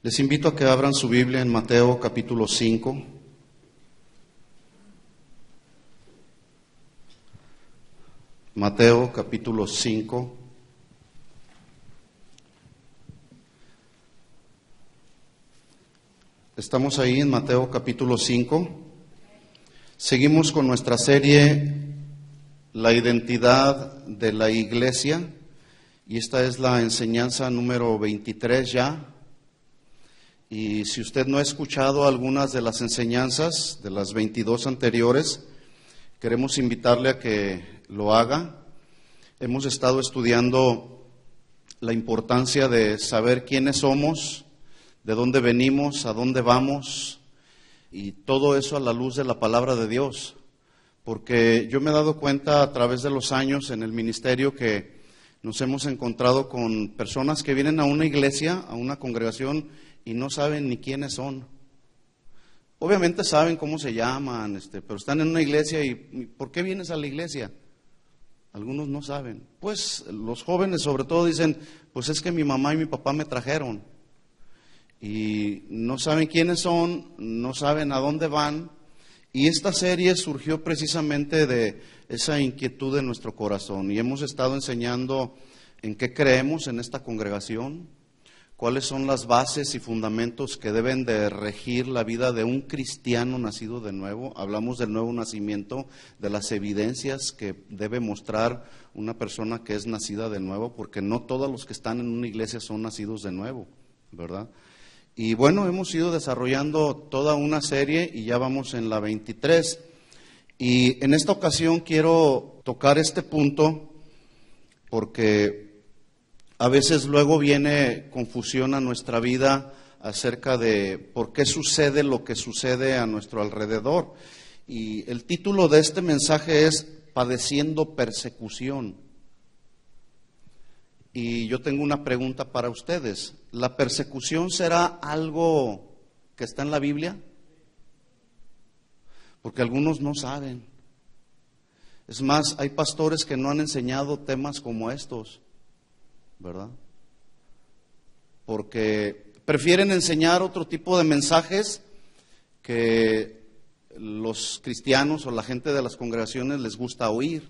Les invito a que abran su Biblia en Mateo capítulo 5. Mateo capítulo 5. Estamos ahí en Mateo capítulo 5. Seguimos con nuestra serie La identidad de la iglesia, y esta es la enseñanza número 23 ya. Y si usted no ha escuchado algunas de las enseñanzas de las 22 anteriores, queremos invitarle a que lo haga. Hemos estado estudiando la importancia de saber quiénes somos, de dónde venimos, a dónde vamos, y todo eso a la luz de la palabra de Dios. Porque yo me he dado cuenta a través de los años en el ministerio que nos hemos encontrado con personas que vienen a una iglesia, a una congregación, y no saben ni quiénes son. Obviamente saben cómo se llaman, pero están en una iglesia y ¿por qué vienes a la iglesia? Algunos no saben. Pues los jóvenes sobre todo dicen, pues es que mi mamá y mi papá me trajeron. Y no saben quiénes son, no saben a dónde van. Y esta serie surgió precisamente de esa inquietud de nuestro corazón. Y hemos estado enseñando en qué creemos en esta congregación, cuáles son las bases y fundamentos que deben de regir la vida de un cristiano nacido de nuevo. Hablamos del nuevo nacimiento, de las evidencias que debe mostrar una persona que es nacida de nuevo, porque no todos los que están en una iglesia son nacidos de nuevo, ¿verdad? Y bueno, hemos ido desarrollando toda una serie y ya vamos en la 23. Y en esta ocasión quiero tocar este punto porque a veces luego viene confusión a nuestra vida acerca de por qué sucede lo que sucede a nuestro alrededor. Y el título de este mensaje es Padeciendo persecución. Y yo tengo una pregunta para ustedes. ¿La persecución será algo que está en la Biblia? Porque algunos no saben. Es más, hay pastores que no han enseñado temas como estos, ¿verdad? Porque prefieren enseñar otro tipo de mensajes que los cristianos o la gente de las congregaciones les gusta oír.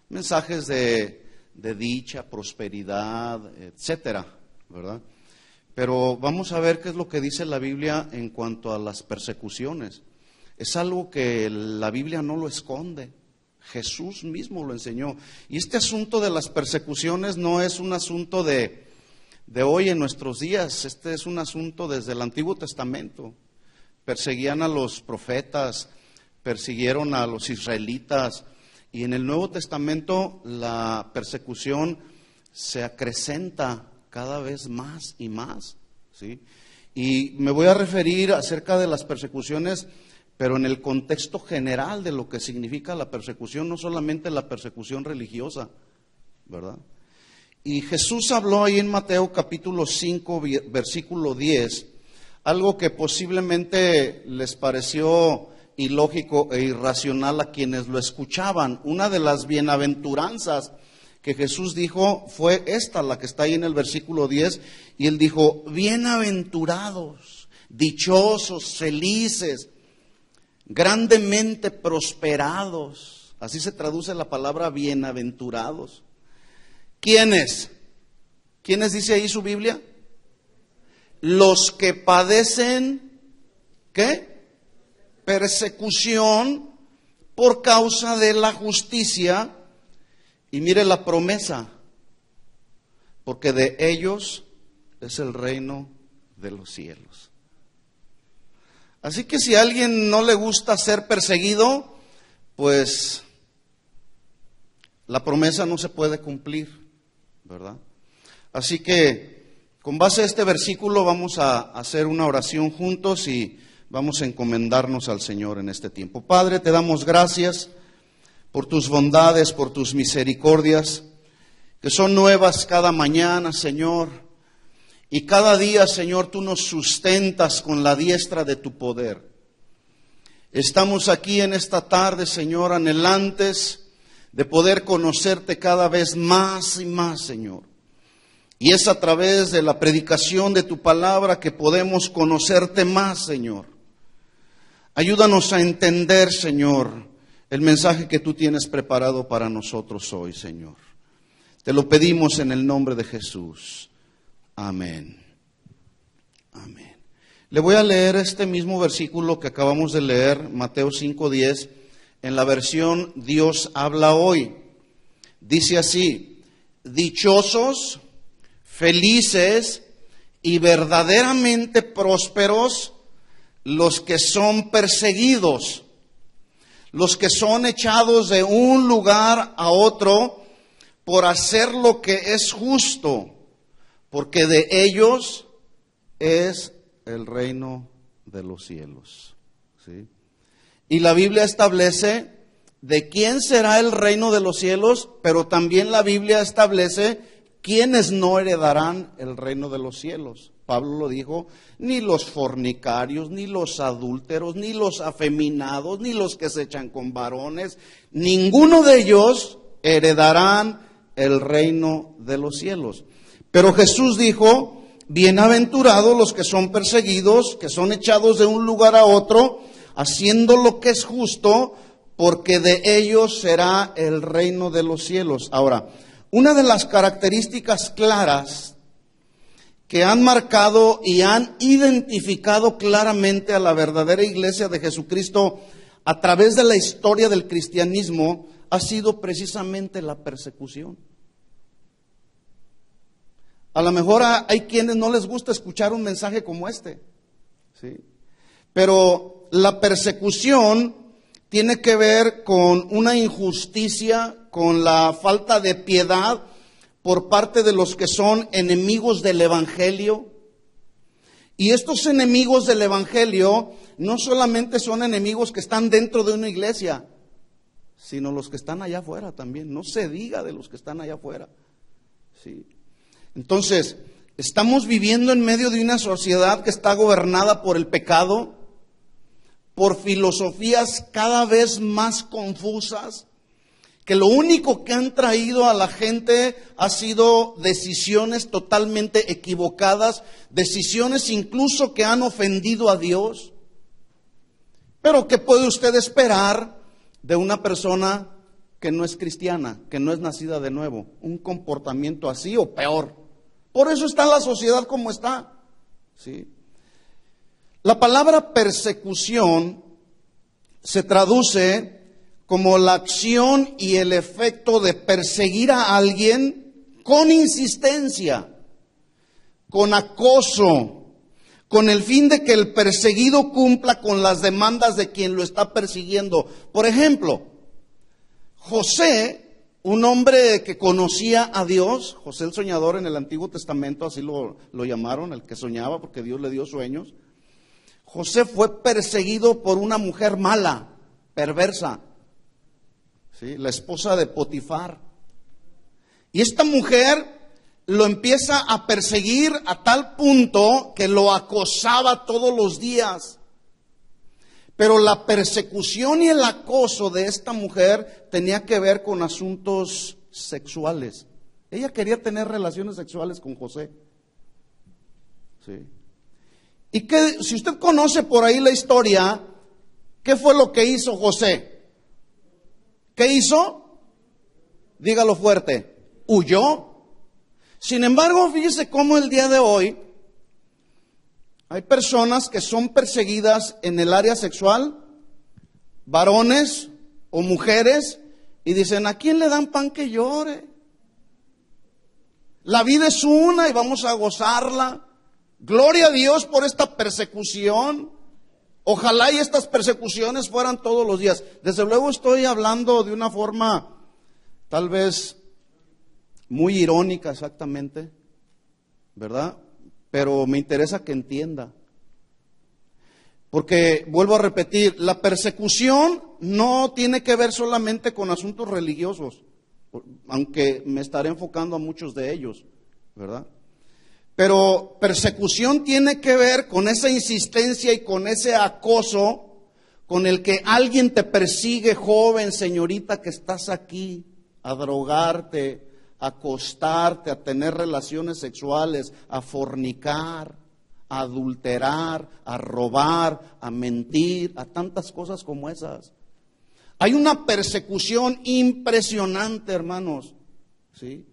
Mensajes de dicha, prosperidad, etcétera, ¿verdad? Pero vamos a ver qué es lo que dice la Biblia en cuanto a las persecuciones. Es algo que la Biblia no lo esconde. Jesús mismo lo enseñó. Y este asunto de las persecuciones no es un asunto de hoy en nuestros días. Este es un asunto desde el Antiguo Testamento. Perseguían a los profetas, persiguieron a los israelitas. Y en el Nuevo Testamento la persecución se acrecenta cada vez más y más, ¿sí? Y me voy a referir acerca de las persecuciones, pero en el contexto general de lo que significa la persecución, no solamente la persecución religiosa, ¿verdad? Y Jesús habló ahí en Mateo capítulo 5, versículo 10, algo que posiblemente les pareció ilógico e irracional a quienes lo escuchaban. Una de las bienaventuranzas que Jesús dijo fue esta, la que está ahí en el versículo 10, y él dijo, bienaventurados, dichosos, felices, grandemente prosperados. Así se traduce la palabra bienaventurados. ¿Quiénes? ¿Quiénes dice ahí su Biblia? Los que padecen, ¿qué? Persecución por causa de la justicia. Y mire la promesa, porque de ellos es el reino de los cielos. Así que si a alguien no le gusta ser perseguido, pues la promesa no se puede cumplir, ¿verdad? Así que con base a este versículo vamos a hacer una oración juntos y vamos a encomendarnos al Señor en este tiempo. Padre, te damos gracias por tus bondades, por tus misericordias, que son nuevas cada mañana, Señor. Y cada día, Señor, tú nos sustentas con la diestra de tu poder. Estamos aquí en esta tarde, Señor, anhelantes de poder conocerte cada vez más y más, Señor. Y es a través de la predicación de tu palabra que podemos conocerte más, Señor. Ayúdanos a entender, Señor, el mensaje que tú tienes preparado para nosotros hoy, Señor. Te lo pedimos en el nombre de Jesús. Amén. Amén. Le voy a leer este mismo versículo que acabamos de leer, Mateo 5:10, en la versión Dios habla hoy. Dice así: dichosos, felices y verdaderamente prósperos los que son perseguidos, los que son echados de un lugar a otro por hacer lo que es justo, porque de ellos es el reino de los cielos. ¿Sí? Y la Biblia establece de quién será el reino de los cielos, pero también la Biblia establece quiénes no heredarán el reino de los cielos. Pablo lo dijo: ni los fornicarios, ni los adúlteros, ni los afeminados, ni los que se echan con varones, ninguno de ellos heredarán el reino de los cielos. Pero Jesús dijo: bienaventurados los que son perseguidos, que son echados de un lugar a otro, haciendo lo que es justo, porque de ellos será el reino de los cielos. Ahora, una de las características claras que han marcado y han identificado claramente a la verdadera iglesia de Jesucristo a través de la historia del cristianismo ha sido precisamente la persecución. A lo mejor hay quienes no les gusta escuchar un mensaje como este, ¿sí? Pero la persecución tiene que ver con una injusticia, con la falta de piedad por parte de los que son enemigos del Evangelio. Y estos enemigos del Evangelio no solamente son enemigos que están dentro de una iglesia, sino los que están allá afuera también. No se diga de los que están allá afuera. ¿Sí? Entonces, estamos viviendo en medio de una sociedad que está gobernada por el pecado, por filosofías cada vez más confusas, que lo único que han traído a la gente ha sido decisiones totalmente equivocadas, decisiones incluso que han ofendido a Dios. Pero ¿qué puede usted esperar de una persona que no es cristiana, que no es nacida de nuevo? Un comportamiento así o peor. Por eso está la sociedad como está. ¿Sí? La palabra persecución se traduce como la acción y el efecto de perseguir a alguien con insistencia, con acoso, con el fin de que el perseguido cumpla con las demandas de quien lo está persiguiendo. Por ejemplo, José, un hombre que conocía a Dios, José el soñador en el Antiguo Testamento, así lo llamaron, el que soñaba porque Dios le dio sueños. José fue perseguido por una mujer mala, perversa, ¿sí? La esposa de Potifar. Y esta mujer lo empieza a perseguir a tal punto que lo acosaba todos los días. Pero la persecución y el acoso de esta mujer tenía que ver con asuntos sexuales. Ella quería tener relaciones sexuales con José. ¿Sí? Y que, si usted conoce por ahí la historia, ¿qué fue lo que hizo José? ¿Qué hizo? Dígalo fuerte. Huyó. Sin embargo, fíjese cómo el día de hoy hay personas que son perseguidas en el área sexual, varones o mujeres, y dicen: ¿a quién le dan pan que llore? La vida es una y vamos a gozarla. Gloria a Dios por esta persecución. Ojalá y estas persecuciones fueran todos los días. Desde luego estoy hablando de una forma tal vez muy irónica, exactamente, ¿verdad? Pero me interesa que entienda. Porque, vuelvo a repetir, la persecución no tiene que ver solamente con asuntos religiosos, aunque me estaré enfocando a muchos de ellos, ¿verdad? Pero persecución tiene que ver con esa insistencia y con ese acoso con el que alguien te persigue, joven, señorita, que estás aquí, a drogarte, a acostarte, a tener relaciones sexuales, a fornicar, a adulterar, a robar, a mentir, a tantas cosas como esas. Hay una persecución impresionante, hermanos, ¿sí?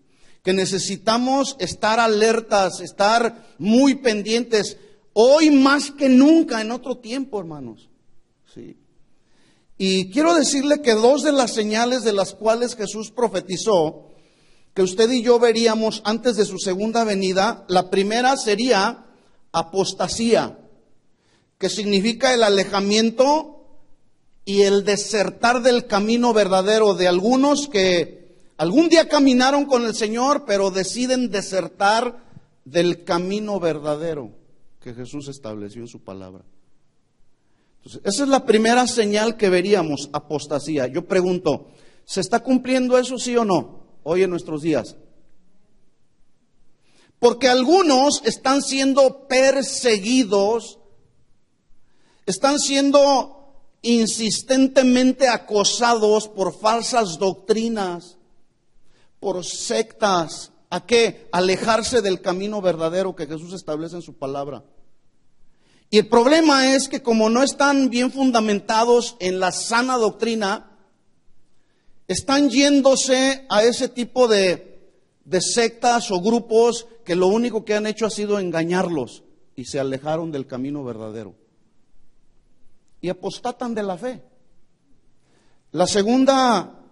Que necesitamos estar alertas, estar muy pendientes, hoy más que nunca en otro tiempo, hermanos, ¿sí? Y quiero decirle que dos de las señales de las cuales Jesús profetizó, que usted y yo veríamos antes de su segunda venida, la primera sería apostasía, que significa el alejamiento y el desertar del camino verdadero de algunos que algún día caminaron con el Señor, pero deciden desertar del camino verdadero que Jesús estableció en su palabra. Entonces, esa es la primera señal que veríamos, apostasía. Yo pregunto, ¿se está cumpliendo eso, sí o no, hoy en nuestros días? Porque algunos están siendo perseguidos, están siendo insistentemente acosados por falsas doctrinas, por sectas. ¿A qué? Alejarse del camino verdadero que Jesús establece en su palabra. Y el problema es que como no están bien fundamentados en la sana doctrina, están yéndose a ese tipo de sectas o grupos que lo único que han hecho ha sido engañarlos y se alejaron del camino verdadero. Y apostatan de la fe. La segunda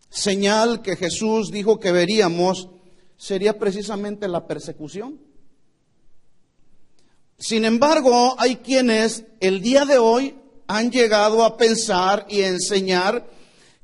señal que Jesús dijo que veríamos sería precisamente la persecución. Sin embargo, hay quienes el día de hoy han llegado a pensar y a enseñar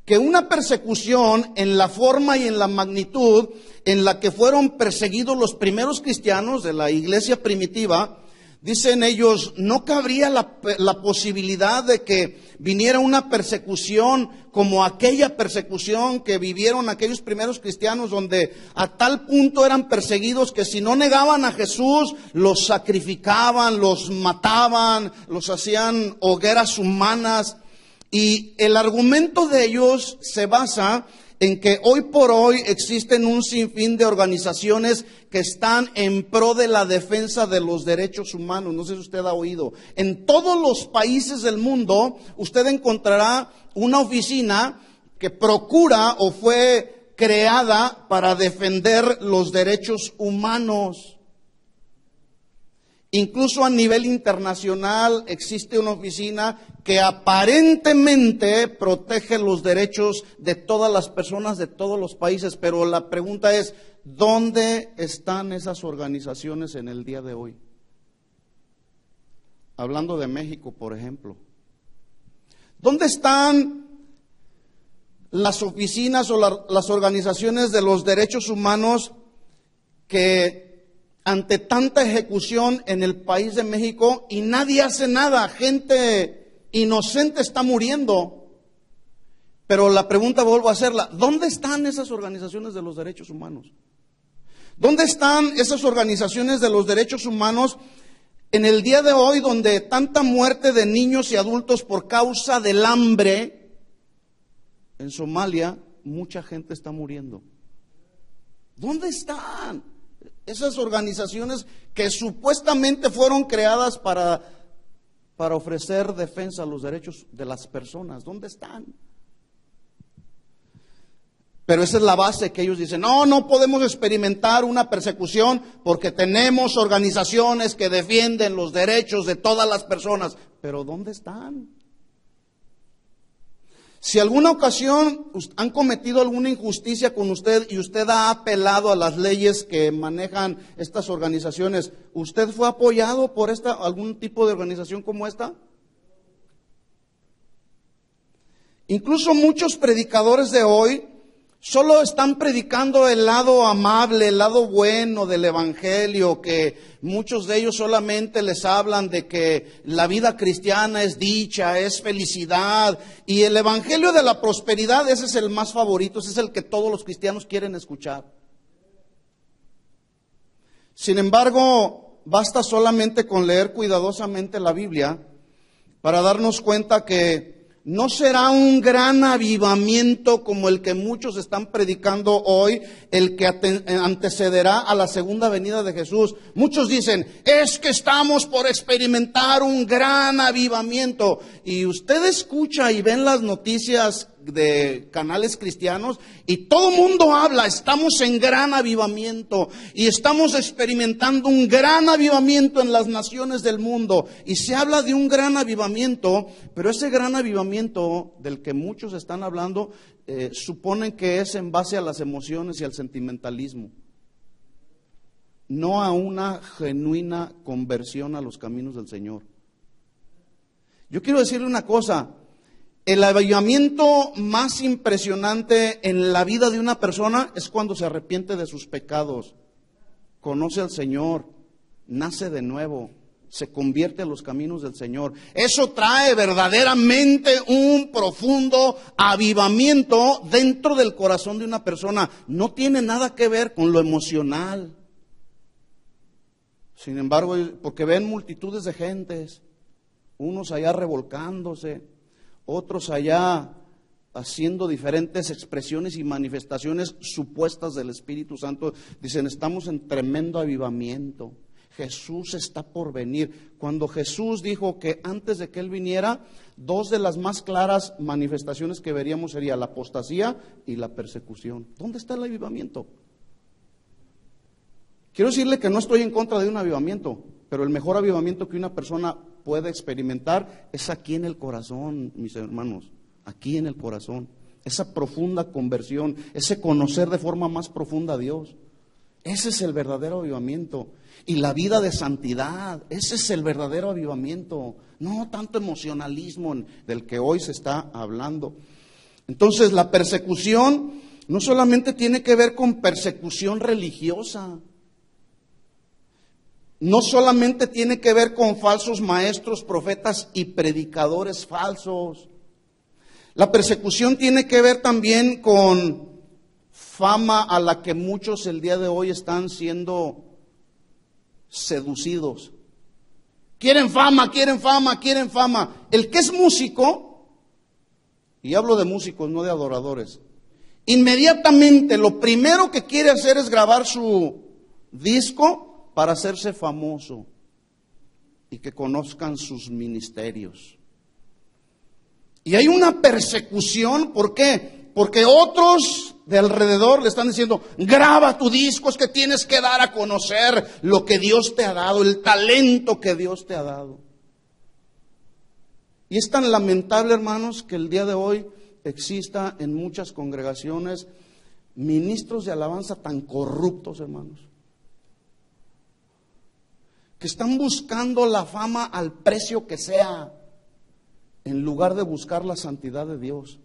que una persecución en la forma y en la magnitud en la que fueron perseguidos los primeros cristianos de la iglesia primitiva, dicen ellos, no cabría la posibilidad de que viniera una persecución como aquella persecución que vivieron aquellos primeros cristianos, donde a tal punto eran perseguidos que si no negaban a Jesús, los sacrificaban, los mataban, los hacían hogueras humanas. Y el argumento de ellos se basa en que hoy por hoy existen un sinfín de organizaciones que están en pro de la defensa de los derechos humanos. No sé si usted ha oído. En todos los países del mundo usted encontrará una oficina que procura o fue creada para defender los derechos humanos. Incluso a nivel internacional existe una oficina que aparentemente protege los derechos de todas las personas de todos los países, pero la pregunta es, ¿dónde están esas organizaciones en el día de hoy? Hablando de México, por ejemplo. ¿Dónde están las oficinas o las organizaciones de los derechos humanos que ante tanta ejecución en el país de México y nadie hace nada? Gente inocente está muriendo. Pero la pregunta vuelvo a hacerla, ¿dónde están esas organizaciones de los derechos humanos? ¿Dónde están esas organizaciones de los derechos humanos en el día de hoy, donde tanta muerte de niños y adultos por causa del hambre? En Somalia mucha gente está muriendo. ¿Dónde están esas organizaciones que supuestamente fueron creadas para ofrecer defensa a los derechos de las personas? ¿Dónde están? Pero esa es la base que ellos dicen, no podemos experimentar una persecución porque tenemos organizaciones que defienden los derechos de todas las personas. Pero ¿dónde están? Si alguna ocasión han cometido alguna injusticia con usted y usted ha apelado a las leyes que manejan estas organizaciones, ¿usted fue apoyado por algún tipo de organización como esta? Incluso muchos predicadores de hoy solo están predicando el lado amable, el lado bueno del evangelio, que muchos de ellos solamente les hablan de que la vida cristiana es dicha, es felicidad, y el evangelio de la prosperidad, ese es el más favorito, ese es el que todos los cristianos quieren escuchar. Sin embargo, basta solamente con leer cuidadosamente la Biblia para darnos cuenta que No será un gran avivamiento como el que muchos están predicando hoy, el que antecederá a la segunda venida de Jesús. Muchos dicen, es que estamos por experimentar un gran avivamiento. Y usted escucha y ven las noticias de canales cristianos y todo mundo habla, estamos en gran avivamiento y estamos experimentando un gran avivamiento en las naciones del mundo, y se habla de un gran avivamiento, pero ese gran avivamiento del que muchos están hablando suponen que es en base a las emociones y al sentimentalismo, no a una genuina conversión a los caminos del Señor. Yo quiero decirle una cosa: el avivamiento más impresionante en la vida de una persona es cuando se arrepiente de sus pecados, conoce al Señor, nace de nuevo, se convierte a los caminos del Señor. Eso trae verdaderamente un profundo avivamiento dentro del corazón de una persona. No tiene nada que ver con lo emocional. Sin embargo, porque ven multitudes de gentes, unos allá revolcándose, otros allá haciendo diferentes expresiones y manifestaciones supuestas del Espíritu Santo, dicen, estamos en tremendo avivamiento. Jesús está por venir. Cuando Jesús dijo que antes de que Él viniera, dos de las más claras manifestaciones que veríamos sería la apostasía y la persecución. ¿Dónde está el avivamiento? Quiero decirle que no estoy en contra de un avivamiento, pero el mejor avivamiento que una persona puede experimentar es aquí en el corazón, mis hermanos, aquí en el corazón. Esa profunda conversión, ese conocer de forma más profunda a Dios. Ese es el verdadero avivamiento. Y la vida de santidad, ese es el verdadero avivamiento. No tanto emocionalismo del que hoy se está hablando. Entonces, la persecución no solamente tiene que ver con persecución religiosa. No solamente tiene que ver con falsos maestros, profetas y predicadores falsos. La persecución tiene que ver también con fama a la que muchos el día de hoy están siendo seducidos. Quieren fama, quieren fama, quieren fama. El que es músico, y hablo de músicos, no de adoradores, inmediatamente lo primero que quiere hacer es grabar su disco para hacerse famoso y que conozcan sus ministerios. Y hay una persecución, ¿por qué? Porque otros de alrededor le están diciendo, graba tu disco, es que tienes que dar a conocer lo que Dios te ha dado, el talento que Dios te ha dado. Y es tan lamentable, hermanos, que el día de hoy exista en muchas congregaciones ministros de alabanza tan corruptos, hermanos, que están buscando la fama al precio que sea, en lugar de buscar la santidad de Dios.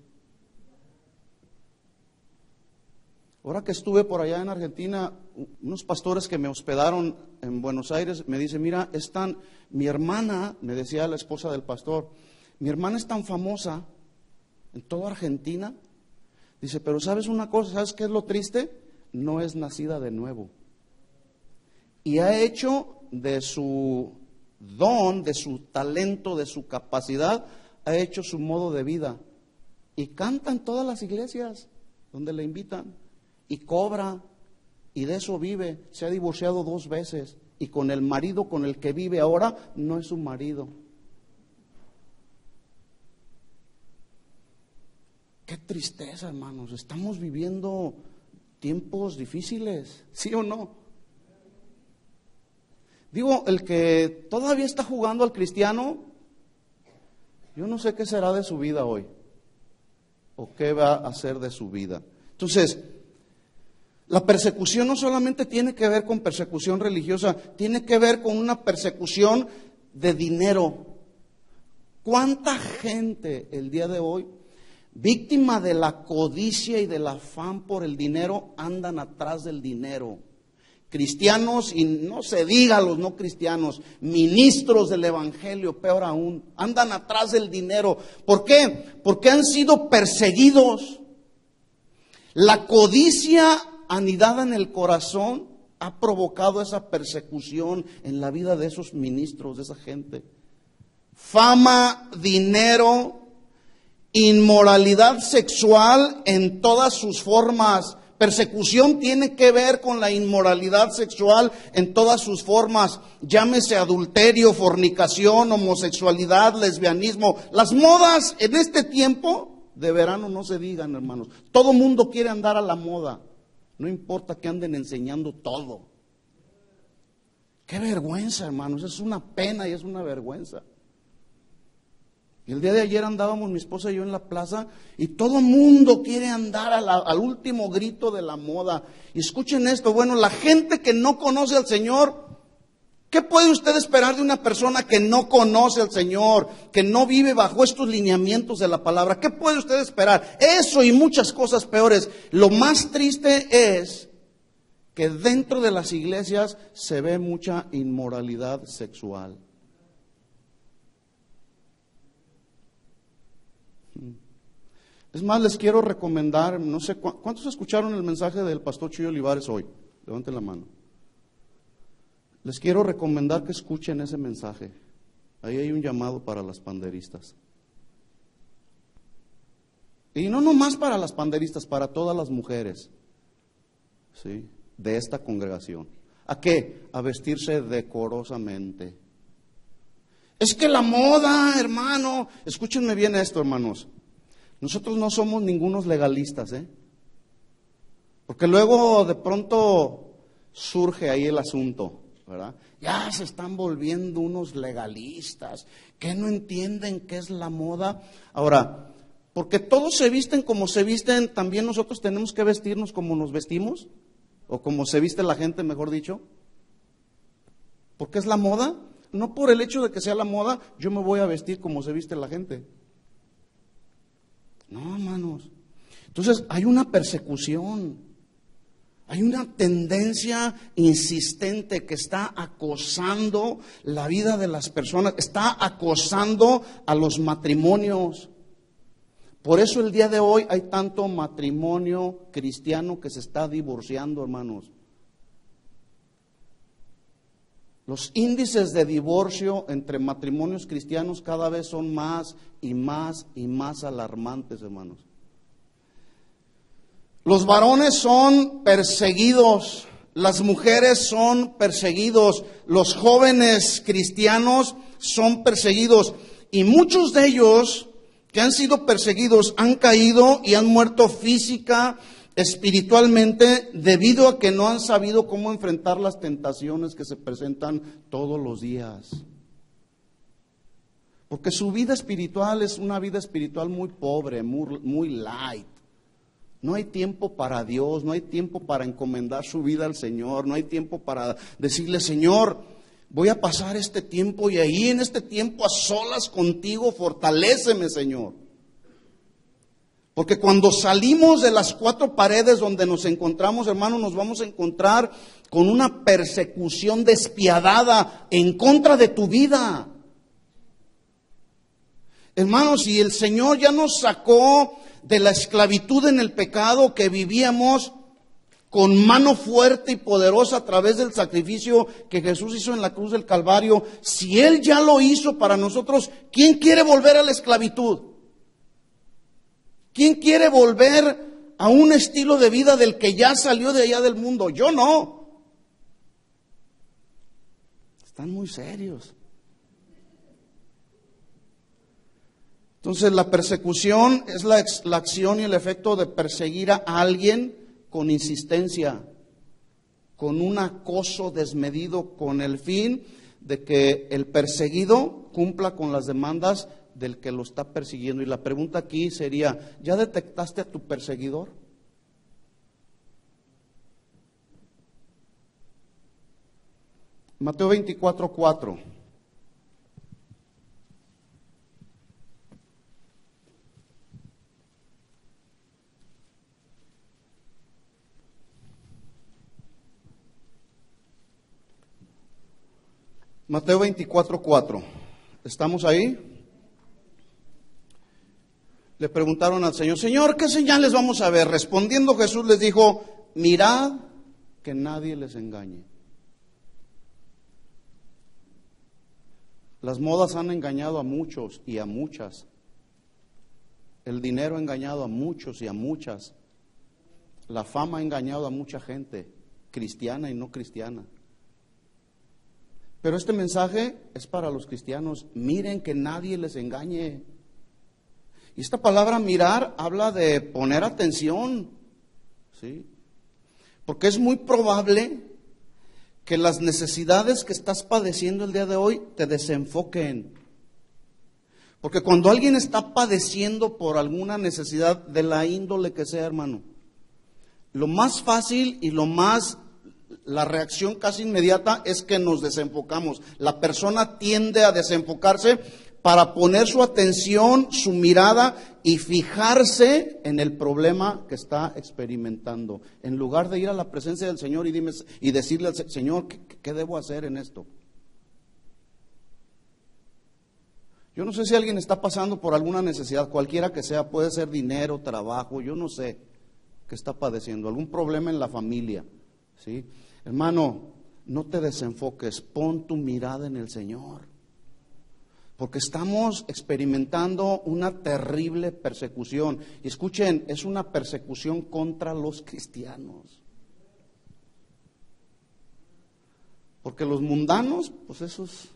Ahora que estuve por allá en Argentina, unos pastores que me hospedaron en Buenos Aires me dicen, mira, mi hermana, me decía la esposa del pastor, mi hermana es tan famosa en toda Argentina. Dice, pero ¿sabes una cosa? ¿Sabes qué es lo triste? No es nacida de nuevo. Y ha hecho de su don, de su talento, de su capacidad, ha hecho su modo de vida. Y canta en todas las iglesias donde le invitan. Y cobra, y de eso vive. Se ha divorciado 2 veces. Y con el marido con el que vive ahora, no es su marido. Qué tristeza, hermanos. Estamos viviendo tiempos difíciles, ¿sí o no? Digo, el que todavía está jugando al cristiano, yo no sé qué será de su vida hoy, o qué va a hacer de su vida. Entonces, la persecución no solamente tiene que ver con persecución religiosa, tiene que ver con una persecución de dinero. ¿Cuánta gente el día de hoy, víctima de la codicia y del afán por el dinero, andan atrás del dinero? Cristianos, y no se diga los no cristianos, ministros del evangelio, peor aún, andan atrás del dinero. ¿Por qué? Porque han sido perseguidos. La codicia anidada en el corazón ha provocado esa persecución en la vida de esos ministros, de esa gente. Fama, dinero, Inmoralidad sexual en todas sus formas. Persecución tiene que ver con la inmoralidad sexual en todas sus formas. Llámese adulterio, fornicación, homosexualidad, lesbianismo. Las modas en este tiempo de verano no se digan, hermanos. Todo mundo quiere andar a la moda. No importa que anden enseñando todo. Qué vergüenza, hermanos. Es una pena y es una vergüenza. Y el día de ayer andábamos mi esposa y yo en la plaza y todo el mundo quiere andar al último grito de la moda. Y escuchen esto, bueno, la gente que no conoce al Señor, ¿qué puede usted esperar de una persona que no conoce al Señor, que no vive bajo estos lineamientos de la palabra? ¿Qué puede usted esperar? Eso y muchas cosas peores. Lo más triste es que dentro de las iglesias se ve mucha inmoralidad sexual. Es más, les quiero recomendar, no sé, ¿cuántos escucharon el mensaje del pastor Chuy Olivares hoy? Levanten la mano. Les quiero recomendar que escuchen ese mensaje. Ahí hay un llamado para las panderistas. Y no nomás para las panderistas, para todas las mujeres, ¿sí?, de esta congregación. ¿A qué? A vestirse decorosamente. Es que la moda, hermano, escúchenme bien esto, hermanos. Nosotros no somos ningunos legalistas, porque luego de pronto surge ahí el asunto, ¿verdad? Ya se están volviendo unos legalistas, que no entienden qué es la moda. Ahora, porque todos se visten como se visten, también nosotros tenemos que vestirnos como nos vestimos, o como se viste la gente, mejor dicho. ¿Porque es la moda? No por el hecho de que sea la moda, yo me voy a vestir como se viste la gente. No, hermanos. Entonces hay una persecución, hay una tendencia insistente que está acosando la vida de las personas, está acosando a los matrimonios. Por eso el día de hoy hay tanto matrimonio cristiano que se está divorciando, hermanos. Los índices de divorcio entre matrimonios cristianos cada vez son más y más y más alarmantes, hermanos. Los varones son perseguidos, las mujeres son perseguidos, los jóvenes cristianos son perseguidos y muchos de ellos que han sido perseguidos han caído y han muerto física, espiritualmente, debido a que no han sabido cómo enfrentar las tentaciones que se presentan todos los días. Porque su vida espiritual es una vida espiritual muy pobre, muy light. No hay tiempo para Dios, no hay tiempo para encomendar su vida al Señor, no hay tiempo para decirle, Señor, voy a pasar este tiempo y ahí en este tiempo a solas contigo, fortaléceme, Señor. Porque cuando salimos de las cuatro paredes donde nos encontramos, hermanos, nos vamos a encontrar con una persecución despiadada en contra de tu vida. Hermanos, si el Señor ya nos sacó de la esclavitud en el pecado que vivíamos con mano fuerte y poderosa a través del sacrificio que Jesús hizo en la cruz del Calvario, si Él ya lo hizo para nosotros, ¿quién quiere volver a la esclavitud? ¿Quién quiere volver a un estilo de vida del que ya salió de allá del mundo? Yo no. Están muy serios. Entonces la persecución es la acción y el efecto de perseguir a alguien con insistencia, con un acoso desmedido, con el fin de que el perseguido cumpla con las demandas del que lo está persiguiendo. Y la pregunta aquí sería, ¿ya detectaste a tu perseguidor? Mateo 24:4. Mateo 24:4. ¿Estamos ahí? Le preguntaron al Señor, Señor, ¿qué señales vamos a ver? Respondiendo Jesús les dijo, mirad que nadie les engañe. Las modas han engañado a muchos y a muchas. El dinero ha engañado a muchos y a muchas. La fama ha engañado a mucha gente, cristiana y no cristiana. Pero este mensaje es para los cristianos. Miren que nadie les engañe. Y esta palabra mirar habla de poner atención, ¿sí? Porque es muy probable que las necesidades que estás padeciendo el día de hoy te desenfoquen. Porque cuando alguien está padeciendo por alguna necesidad de la índole que sea, hermano, lo más fácil y la reacción casi inmediata es que nos desenfocamos. La persona tiende a desenfocarse para poner su atención, su mirada y fijarse en el problema que está experimentando, en lugar de ir a la presencia del Señor y decirle al Señor, ¿qué debo hacer en esto? Yo no sé si alguien está pasando por alguna necesidad, cualquiera que sea, puede ser dinero, trabajo, yo no sé qué está padeciendo, algún problema en la familia, ¿sí? Hermano, no te desenfoques, pon tu mirada en el Señor. Porque estamos experimentando una terrible persecución. Y escuchen, es una persecución contra los cristianos. Porque los mundanos, pues esos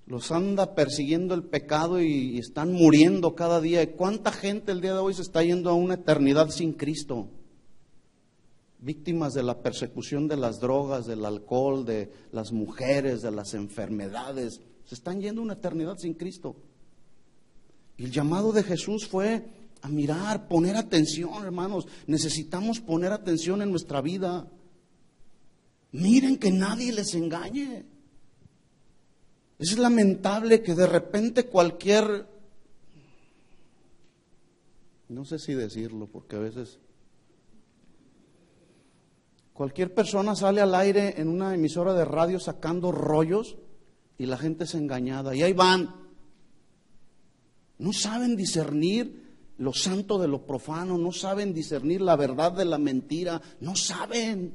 los anda persiguiendo el pecado y están muriendo cada día. ¿Y cuánta gente el día de hoy se está yendo a una eternidad sin Cristo? Víctimas de la persecución de las drogas, del alcohol, de las mujeres, de las enfermedades. Se están yendo a una eternidad sin Cristo. Y el llamado de Jesús fue a mirar, poner atención, hermanos. Necesitamos poner atención en nuestra vida. Miren que nadie les engañe. Es lamentable que de repente no sé si decirlo, porque a veces cualquier persona sale al aire en una emisora de radio sacando rollos y la gente es engañada. Y ahí van. No saben discernir lo santo de lo profano, no saben discernir la verdad de la mentira, no saben.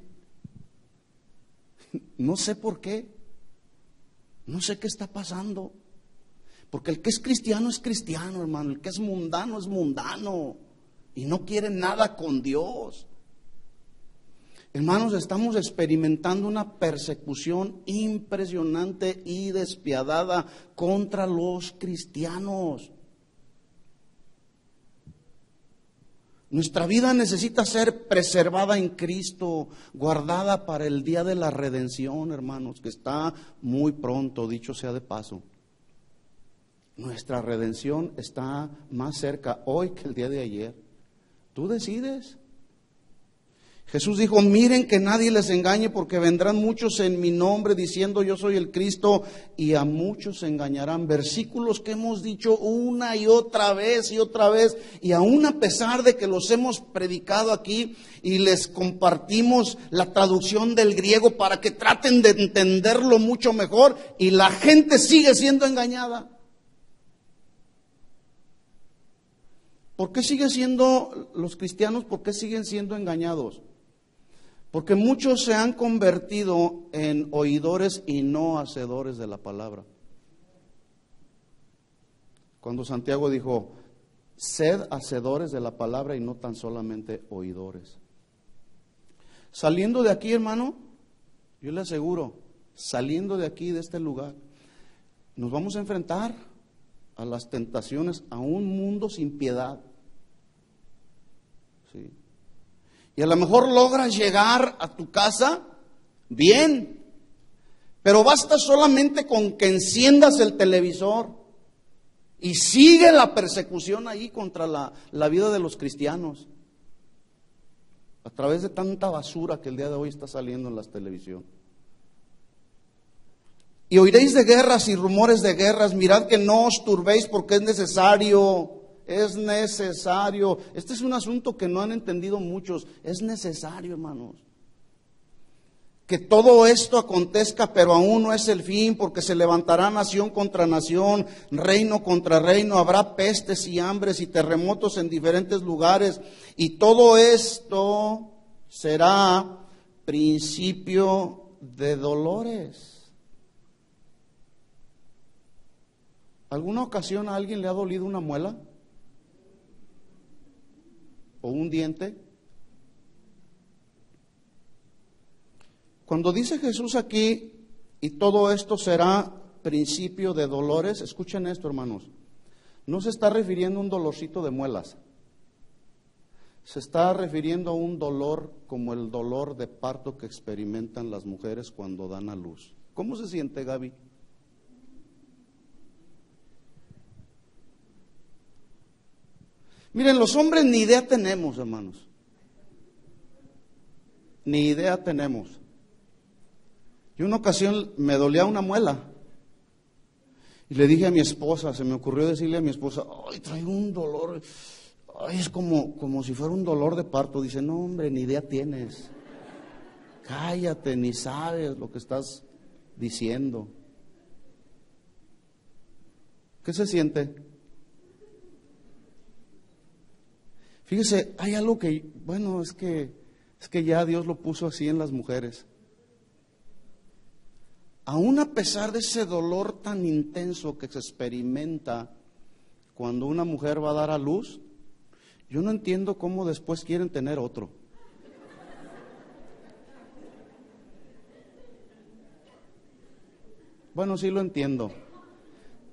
No sé por qué. No sé qué está pasando. Porque el que es cristiano, hermano. El que es mundano. Y no quiere nada con Dios. Hermanos, estamos experimentando una persecución impresionante y despiadada contra los cristianos. Nuestra vida necesita ser preservada en Cristo, guardada para el día de la redención, hermanos, que está muy pronto, dicho sea de paso. Nuestra redención está más cerca hoy que el día de ayer. Tú decides. Jesús dijo, miren que nadie les engañe porque vendrán muchos en mi nombre diciendo yo soy el Cristo y a muchos se engañarán. Versículos que hemos dicho una y otra vez y aún a pesar de que los hemos predicado aquí y les compartimos la traducción del griego para que traten de entenderlo mucho mejor y la gente sigue siendo engañada. ¿Por qué siguen siendo los cristianos? ¿Por qué siguen siendo engañados? Porque muchos se han convertido en oidores y no hacedores de la palabra. Cuando Santiago dijo, sed hacedores de la palabra y no tan solamente oidores. Saliendo de aquí, hermano, yo le aseguro, saliendo de aquí, de este lugar, nos vamos a enfrentar a las tentaciones, a un mundo sin piedad. Sí. Y a lo mejor logras llegar a tu casa bien, pero basta solamente con que enciendas el televisor y sigue la persecución ahí contra la vida de los cristianos a través de tanta basura que el día de hoy está saliendo en las televisiones. Y oiréis de guerras y rumores de guerras, mirad que no os turbéis porque es necesario. Este es un asunto que no han entendido muchos. Es necesario, hermanos, que todo esto acontezca, pero aún no es el fin, porque se levantará nación contra nación, reino contra reino, habrá pestes y hambres y terremotos en diferentes lugares, y todo esto será principio de dolores. ¿Alguna ocasión a alguien le ha dolido una muela? o un diente. Cuando dice Jesús aquí, y todo esto será principio de dolores, escuchen esto, hermanos, no se está refiriendo a un dolorcito de muelas, se está refiriendo a un dolor como el dolor de parto que experimentan las mujeres cuando dan a luz. ¿Cómo se siente, Gaby? Miren, los hombres ni idea tenemos, hermanos, ni idea tenemos. Y una ocasión me dolía una muela y le dije a mi esposa, se me ocurrió decirle a mi esposa, ay, traigo un dolor, ay, es como si fuera un dolor de parto. Dice, no hombre, ni idea tienes, cállate, ni sabes lo que estás diciendo. ¿Qué se siente? Fíjese, hay algo que, bueno, es que ya Dios lo puso así en las mujeres. Aún a pesar de ese dolor tan intenso que se experimenta cuando una mujer va a dar a luz, yo no entiendo cómo después quieren tener otro. Bueno, sí lo entiendo.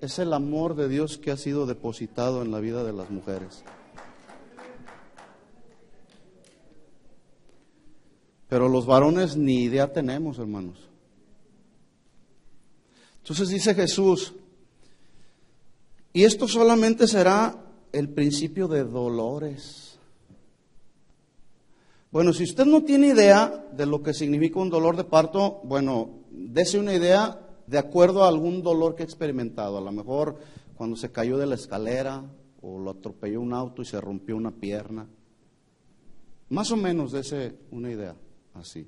Es el amor de Dios que ha sido depositado en la vida de las mujeres. Pero los varones ni idea tenemos, hermanos. Entonces dice Jesús, y esto solamente será el principio de dolores. Bueno, si usted no tiene idea de lo que significa un dolor de parto, bueno, dése una idea de acuerdo a algún dolor que ha experimentado. A lo mejor cuando se cayó de la escalera o lo atropelló un auto y se rompió una pierna. Más o menos dése una idea así.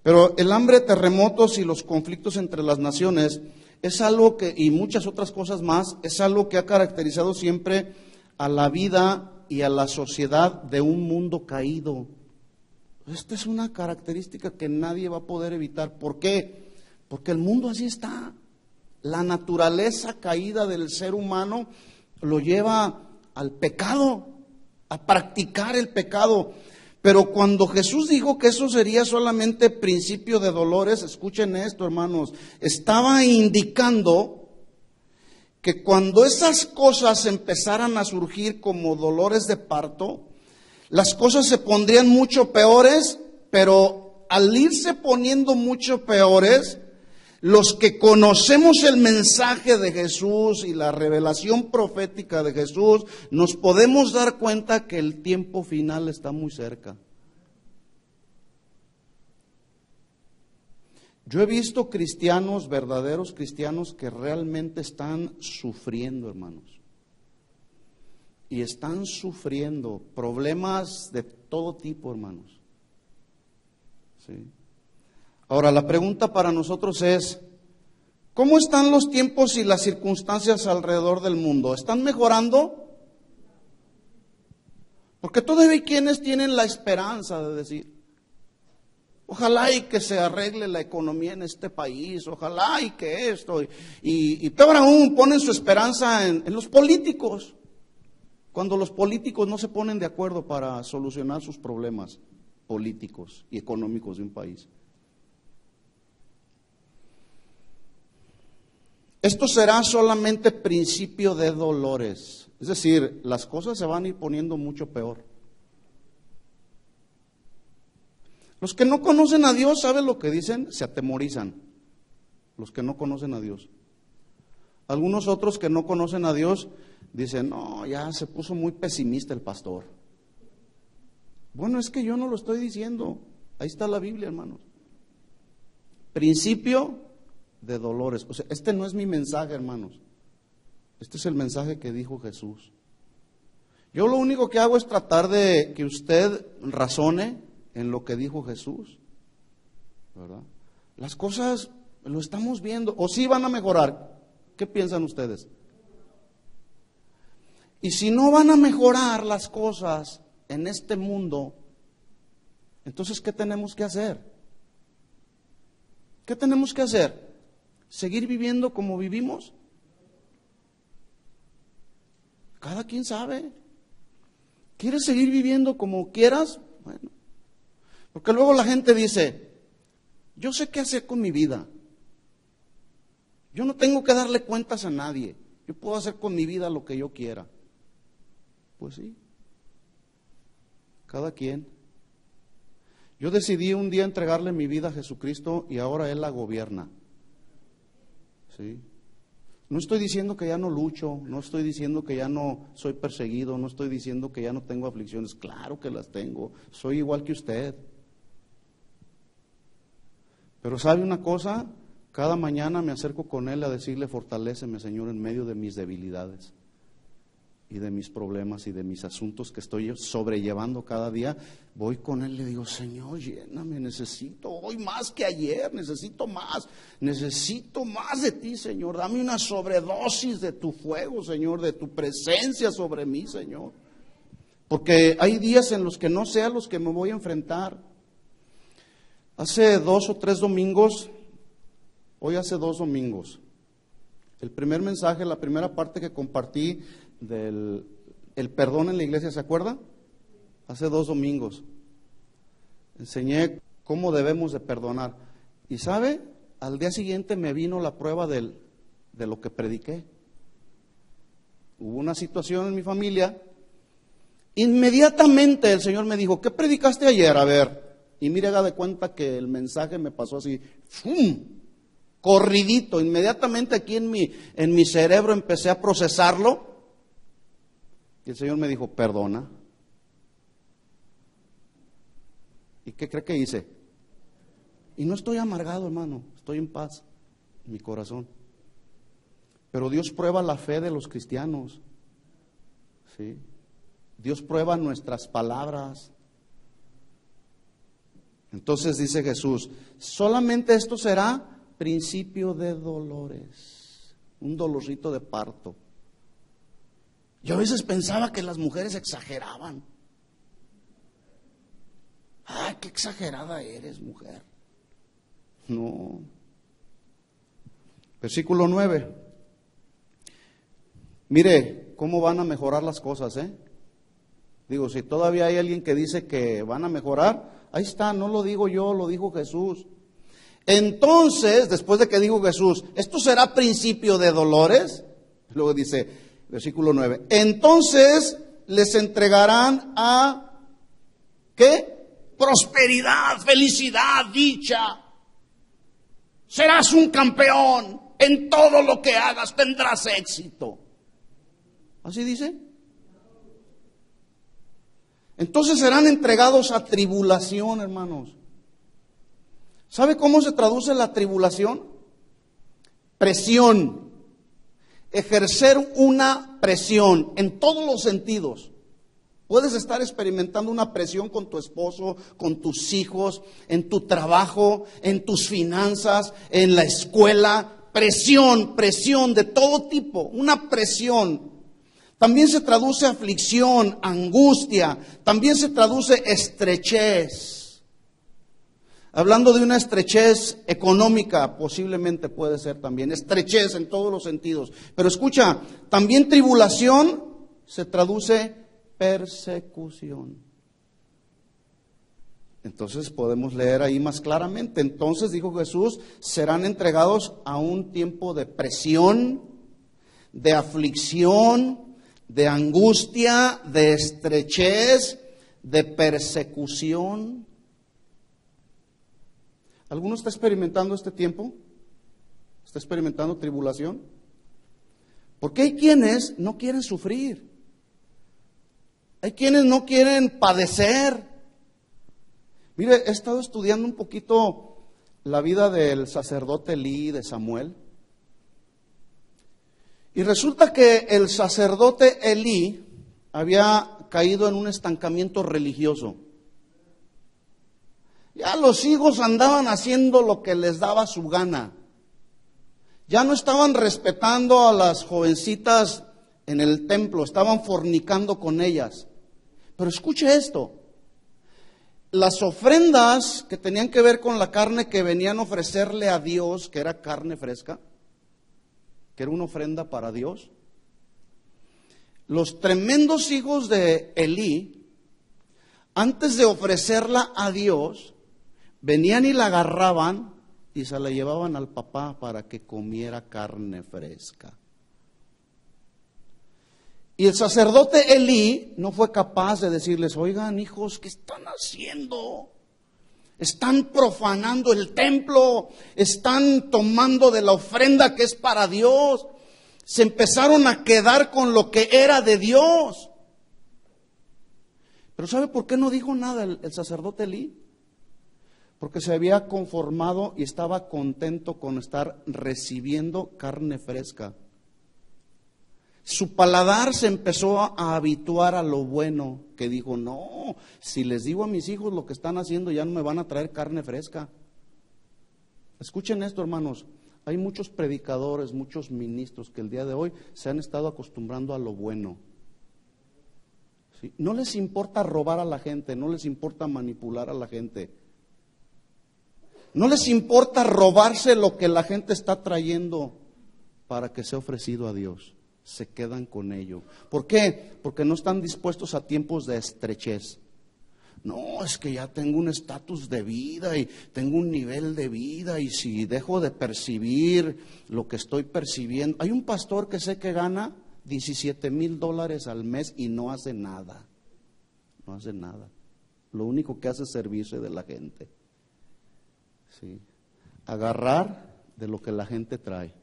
Pero el hambre, terremotos y los conflictos entre las naciones es algo que, y muchas otras cosas más, es algo que ha caracterizado siempre a la vida y a la sociedad de un mundo caído. Esta es una característica que nadie va a poder evitar. ¿Por qué? Porque el mundo así está. La naturaleza caída del ser humano lo lleva al pecado, a practicar el pecado. Pero cuando Jesús dijo que eso sería solamente principio de dolores, escuchen esto, hermanos, estaba indicando que cuando esas cosas empezaran a surgir como dolores de parto, las cosas se pondrían mucho peores, pero al irse poniendo mucho peores, los que conocemos el mensaje de Jesús y la revelación profética de Jesús, nos podemos dar cuenta que el tiempo final está muy cerca. Yo he visto cristianos, verdaderos cristianos, que realmente están sufriendo, hermanos. Y están sufriendo problemas de todo tipo, hermanos. ¿Sí? Ahora, la pregunta para nosotros es, ¿cómo están los tiempos y las circunstancias alrededor del mundo? ¿Están mejorando? Porque todavía hay quienes tienen la esperanza de decir, ojalá y que se arregle la economía en este país, ojalá y que esto, y peor aún, ponen su esperanza en los políticos, cuando los políticos no se ponen de acuerdo para solucionar sus problemas políticos y económicos de un país. Esto será solamente principio de dolores, es decir, las cosas se van a ir poniendo mucho peor. Los que no conocen a Dios, ¿saben lo que dicen? Se atemorizan, los que no conocen a Dios. Algunos otros que no conocen a Dios dicen, no, ya se puso muy pesimista el pastor. Bueno, es que yo no lo estoy diciendo, ahí está la Biblia, hermanos. Principio de dolores. O sea, este no es mi mensaje, hermanos. Este es el mensaje que dijo Jesús. Yo lo único que hago es tratar de que usted razone en lo que dijo Jesús, ¿verdad? Las cosas lo estamos viendo, o sí van a mejorar. ¿Qué piensan ustedes? Y si no van a mejorar las cosas en este mundo, entonces ¿qué tenemos que hacer? ¿Qué tenemos que hacer? ¿Seguir viviendo como vivimos? Cada quien sabe. ¿Quieres seguir viviendo como quieras? Bueno, porque luego la gente dice, yo sé qué hacer con mi vida. Yo no tengo que darle cuentas a nadie. Yo puedo hacer con mi vida lo que yo quiera. Pues sí, cada quien. Yo decidí un día entregarle mi vida a Jesucristo y ahora Él la gobierna. ¿Sí? No estoy diciendo que ya no lucho, no estoy diciendo que ya no soy perseguido, no estoy diciendo que ya no tengo aflicciones. Claro que las tengo, soy igual que usted. Pero ¿sabe una cosa? Cada mañana me acerco con Él a decirle, fortaléceme, Señor, en medio de mis debilidades y de mis problemas y de mis asuntos que estoy sobrellevando cada día. Voy con Él y le digo, Señor, lléname, necesito hoy más que ayer, necesito más de ti, Señor. Dame una sobredosis de tu fuego, Señor, de tu presencia sobre mí, Señor. Porque hay días en los que no sé a los que me voy a enfrentar. Hace 2 o 3 domingos, hoy hace 2 domingos, el primer mensaje, la primera parte que compartí del el perdón en la iglesia, ¿se acuerda? Hace 2 domingos enseñé cómo debemos de perdonar. Y ¿sabe? Al día siguiente me vino la prueba de lo que prediqué. Hubo una situación en mi familia. Inmediatamente el Señor me dijo, ¿qué predicaste ayer? A ver. Y mire, haga de cuenta que el mensaje me pasó así, ¡fum!, corridito. Inmediatamente aquí en mi cerebro empecé a procesarlo. Y el Señor me dijo, perdona. ¿Y qué cree que hice? Y no estoy amargado, hermano, estoy en paz en mi corazón. Pero Dios prueba la fe de los cristianos. ¿Sí? Dios prueba nuestras palabras. Entonces dice Jesús, solamente esto será principio de dolores, un dolorcito de parto. Yo a veces pensaba que las mujeres exageraban. ¡Ay, qué exagerada eres, mujer! No. Versículo 9. Mire cómo van a mejorar las cosas, ¿eh? Digo, si todavía hay alguien que dice que van a mejorar, ahí está, no lo digo yo, lo dijo Jesús. Entonces, después de que dijo Jesús, ¿esto será principio de dolores? Luego dice, versículo 9, entonces les entregarán a, ¿qué? Prosperidad, felicidad, dicha. Serás un campeón, en todo lo que hagas tendrás éxito. ¿Así dice? Entonces serán entregados a tribulación, hermanos. ¿Sabe cómo se traduce la tribulación? Presión. Ejercer una presión en todos los sentidos. Puedes estar experimentando una presión con tu esposo, con tus hijos, en tu trabajo, en tus finanzas, en la escuela. Presión de todo tipo, una presión. También se traduce aflicción, angustia, también se traduce estrechez. Hablando de una estrechez económica, posiblemente puede ser también, estrechez en todos los sentidos. Pero escucha, también tribulación se traduce persecución. Entonces podemos leer ahí más claramente. Entonces, dijo Jesús, serán entregados a un tiempo de presión, de aflicción, de angustia, de estrechez, de persecución. ¿Alguno está experimentando este tiempo? ¿Está experimentando tribulación? Porque hay quienes no quieren sufrir. Hay quienes no quieren padecer. Mire, he estado estudiando un poquito la vida del sacerdote Elí, de Samuel. Y resulta que el sacerdote Elí había caído en un estancamiento religioso. Ya los hijos andaban haciendo lo que les daba su gana. Ya no estaban respetando a las jovencitas en el templo, estaban fornicando con ellas. Pero escuche esto, las ofrendas que tenían que ver con la carne que venían a ofrecerle a Dios, que era carne fresca, que era una ofrenda para Dios, Los tremendos hijos de Elí, antes de ofrecerla a Dios, venían y la agarraban y se la llevaban al papá para que comiera carne fresca. Y el sacerdote Elí no fue capaz de decirles: oigan, hijos, ¿qué están haciendo? Están profanando el templo, están tomando de la ofrenda que es para Dios. Se empezaron a quedar con lo que era de Dios. Pero ¿sabe por qué no dijo nada el sacerdote Elí? Porque se había conformado y estaba contento con estar recibiendo carne fresca. Su paladar se empezó a habituar a lo bueno, que dijo: no, si les digo a mis hijos lo que están haciendo, ya no me van a traer carne fresca. Escuchen esto, hermanos, hay muchos predicadores, muchos ministros que el día de hoy se han estado acostumbrando a lo bueno. ¿Sí? No les importa robar a la gente, no les importa manipular a la gente. No les importa robarse lo que la gente está trayendo para que sea ofrecido a Dios. Se quedan con ello. ¿Por qué? Porque no están dispuestos a tiempos de estrechez. No, es que ya tengo un estatus de vida y tengo un nivel de vida, y si dejo de percibir lo que estoy percibiendo. Hay un pastor que sé que gana $17,000 al mes y no hace nada. No hace nada. Lo único que hace es servirse de la gente. Sí. Agarrar de lo que la gente trae.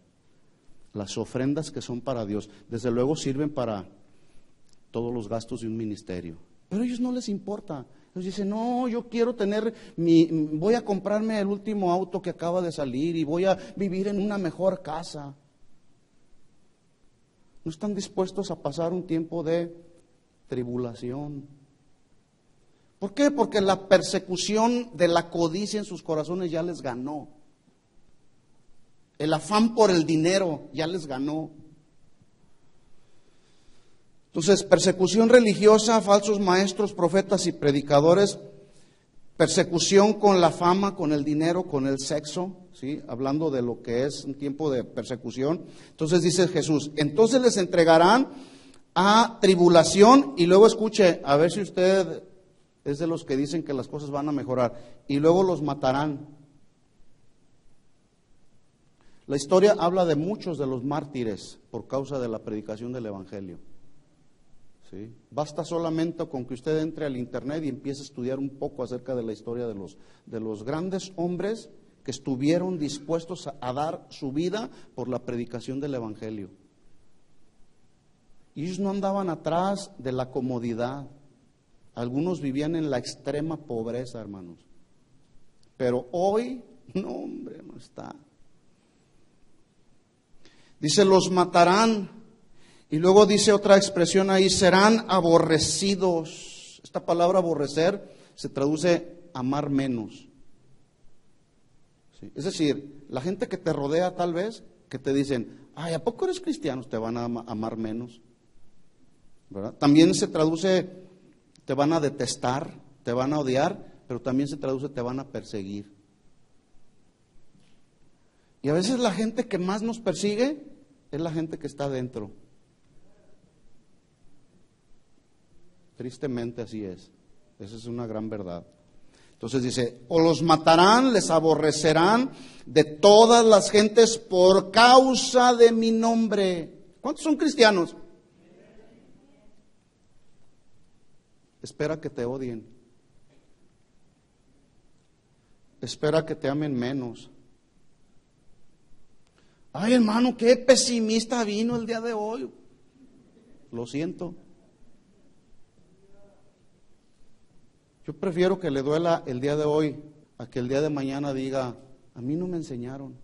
Las ofrendas que son para Dios, desde luego sirven para todos los gastos de un ministerio, pero a ellos no les importa. Ellos dicen: no, yo quiero voy a comprarme el último auto que acaba de salir y voy a vivir en una mejor casa. No están dispuestos a pasar un tiempo de tribulación. ¿Por qué? Porque la persecución de la codicia en sus corazones ya les ganó. El afán por el dinero ya les ganó. Entonces, persecución religiosa, falsos maestros, profetas y predicadores, persecución con la fama, con el dinero, con el sexo, ¿sí? Hablando de lo que es un tiempo de persecución. Entonces dice Jesús: entonces les entregarán a tribulación, y luego escuche, a ver si usted es de los que dicen que las cosas van a mejorar, y luego los matarán. La historia habla de muchos de los mártires por causa de la predicación del Evangelio. ¿Sí? Basta solamente con que usted entre al internet y empiece a estudiar un poco acerca de la historia de los grandes hombres que estuvieron dispuestos a dar su vida por la predicación del Evangelio. Y ellos no andaban atrás de la comodidad. Algunos vivían en la extrema pobreza, hermanos. Pero hoy, no, hombre, no está. Dice: los matarán. Y luego dice otra expresión ahí: serán aborrecidos. Esta palabra aborrecer se traduce amar menos. ¿Sí? Es decir, la gente que te rodea, tal vez, que te dicen: ay, ¿a poco eres cristiano? Te van a amar menos, ¿verdad? También se traduce: te van a detestar, te van a odiar, pero también se traduce: te van a perseguir. Y a veces la gente que más nos persigue es la gente que está adentro. Tristemente así es. Esa es una gran verdad. Entonces dice: o los matarán, les aborrecerán de todas las gentes por causa de mi nombre. ¿Cuántos son cristianos? Espera que te odien. Espera que te amen menos. Ay, hermano, qué pesimista vino el día de hoy. Lo siento. Yo prefiero que le duela el día de hoy a que el día de mañana diga: a mí no me enseñaron.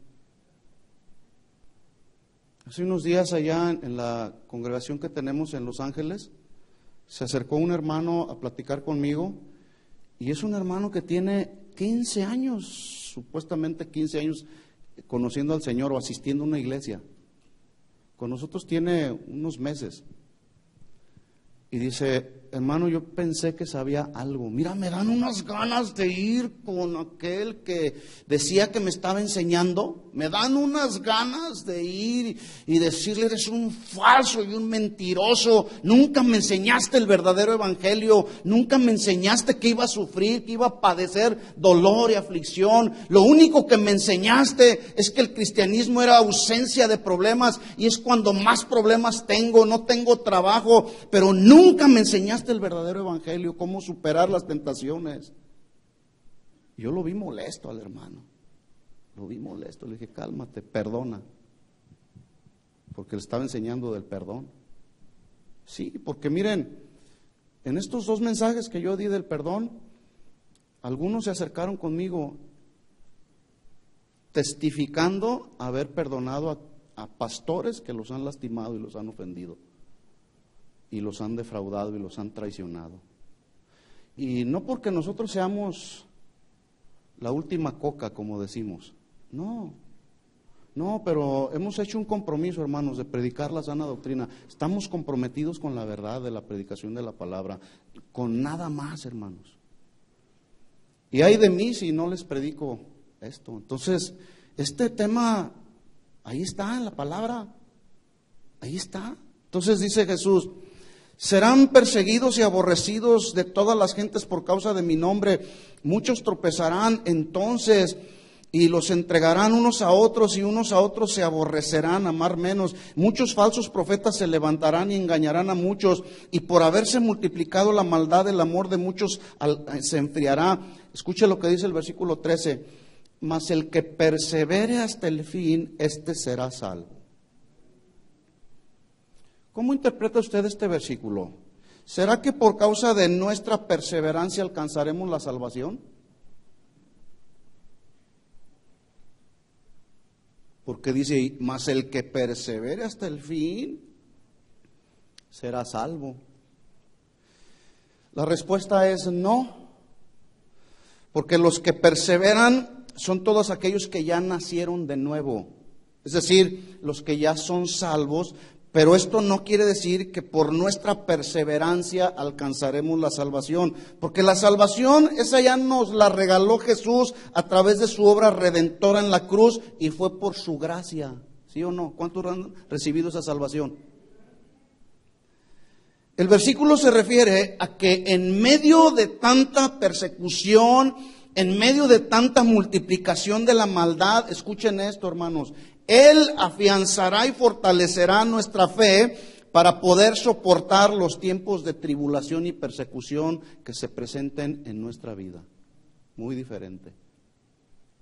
Hace unos días allá en la congregación que tenemos en Los Ángeles, se acercó un hermano a platicar conmigo, y es un hermano que tiene 15 años, supuestamente 15 años, conociendo al Señor o asistiendo a una iglesia. Con nosotros tiene unos meses. Y dice: hermano, yo pensé que sabía algo. Mira, me dan unas ganas de ir con aquel que decía que me estaba enseñando. Me dan unas ganas de ir y decirle: eres un falso y un mentiroso. Nunca me enseñaste el verdadero evangelio. Nunca me enseñaste que iba a sufrir, que iba a padecer dolor y aflicción. Lo único que me enseñaste es que el cristianismo era ausencia de problemas, y es cuando más problemas tengo. No tengo trabajo, pero nunca me enseñaste el verdadero evangelio, cómo superar las tentaciones. Yo lo vi molesto al hermano, lo vi molesto. Le dije: cálmate, perdona, porque le estaba enseñando del perdón. Sí, porque miren, en estos 2 mensajes que yo di del perdón, algunos se acercaron conmigo testificando haber perdonado a pastores que los han lastimado y los han ofendido, y los han defraudado y los han traicionado. Y no porque nosotros seamos la última coca, como decimos, no, pero hemos hecho un compromiso, hermanos, de predicar la sana doctrina. Estamos comprometidos con la verdad de la predicación de la palabra, con nada más, hermanos. Y ay de mí si no les predico esto. Entonces, este tema ahí está en la palabra, ahí está. Entonces dice Jesús: serán perseguidos y aborrecidos de todas las gentes por causa de mi nombre. Muchos tropezarán entonces y los entregarán unos a otros, y unos a otros se aborrecerán, amar menos. Muchos falsos profetas se levantarán y engañarán a muchos, y por haberse multiplicado la maldad, el amor de muchos se enfriará. Escuche lo que dice el versículo 13: mas el que persevere hasta el fin, este será salvo. ¿Cómo interpreta usted este versículo? ¿Será que por causa de nuestra perseverancia alcanzaremos la salvación? Porque dice: mas el que persevere hasta el fin será salvo. La respuesta es no, porque los que perseveran son todos aquellos que ya nacieron de nuevo, es decir, los que ya son salvos. Pero esto no quiere decir que por nuestra perseverancia alcanzaremos la salvación, porque la salvación esa ya nos la regaló Jesús a través de su obra redentora en la cruz, y fue por su gracia, ¿sí o no? ¿Cuántos han recibido esa salvación? El versículo se refiere a que en medio de tanta persecución, en medio de tanta multiplicación de la maldad, escuchen esto, hermanos, Él afianzará y fortalecerá nuestra fe para poder soportar los tiempos de tribulación y persecución que se presenten en nuestra vida. Muy diferente.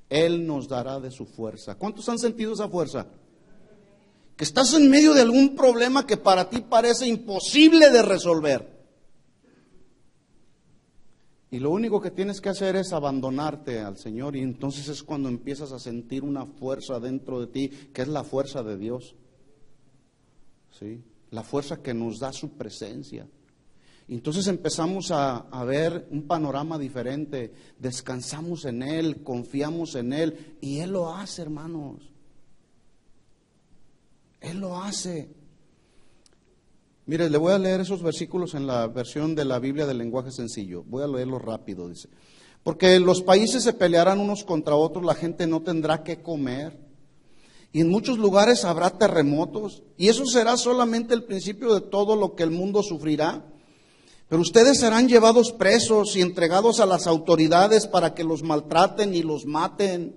Él nos dará de su fuerza. ¿Cuántos han sentido esa fuerza? Que estás en medio de algún problema que para ti parece imposible de resolver. Y lo único que tienes que hacer es abandonarte al Señor, y entonces es cuando empiezas a sentir una fuerza dentro de ti, que es la fuerza de Dios. ¿Sí? La fuerza que nos da su presencia. Y entonces empezamos a ver un panorama diferente, descansamos en Él, confiamos en Él, y Él lo hace, hermanos. Él lo hace. Mire, le voy a leer esos versículos en la versión de la Biblia del lenguaje sencillo. Voy a leerlo rápido, dice. Porque los países se pelearán unos contra otros, la gente no tendrá qué comer. Y en muchos lugares habrá terremotos. Y eso será solamente el principio de todo lo que el mundo sufrirá. Pero ustedes serán llevados presos y entregados a las autoridades para que los maltraten y los maten.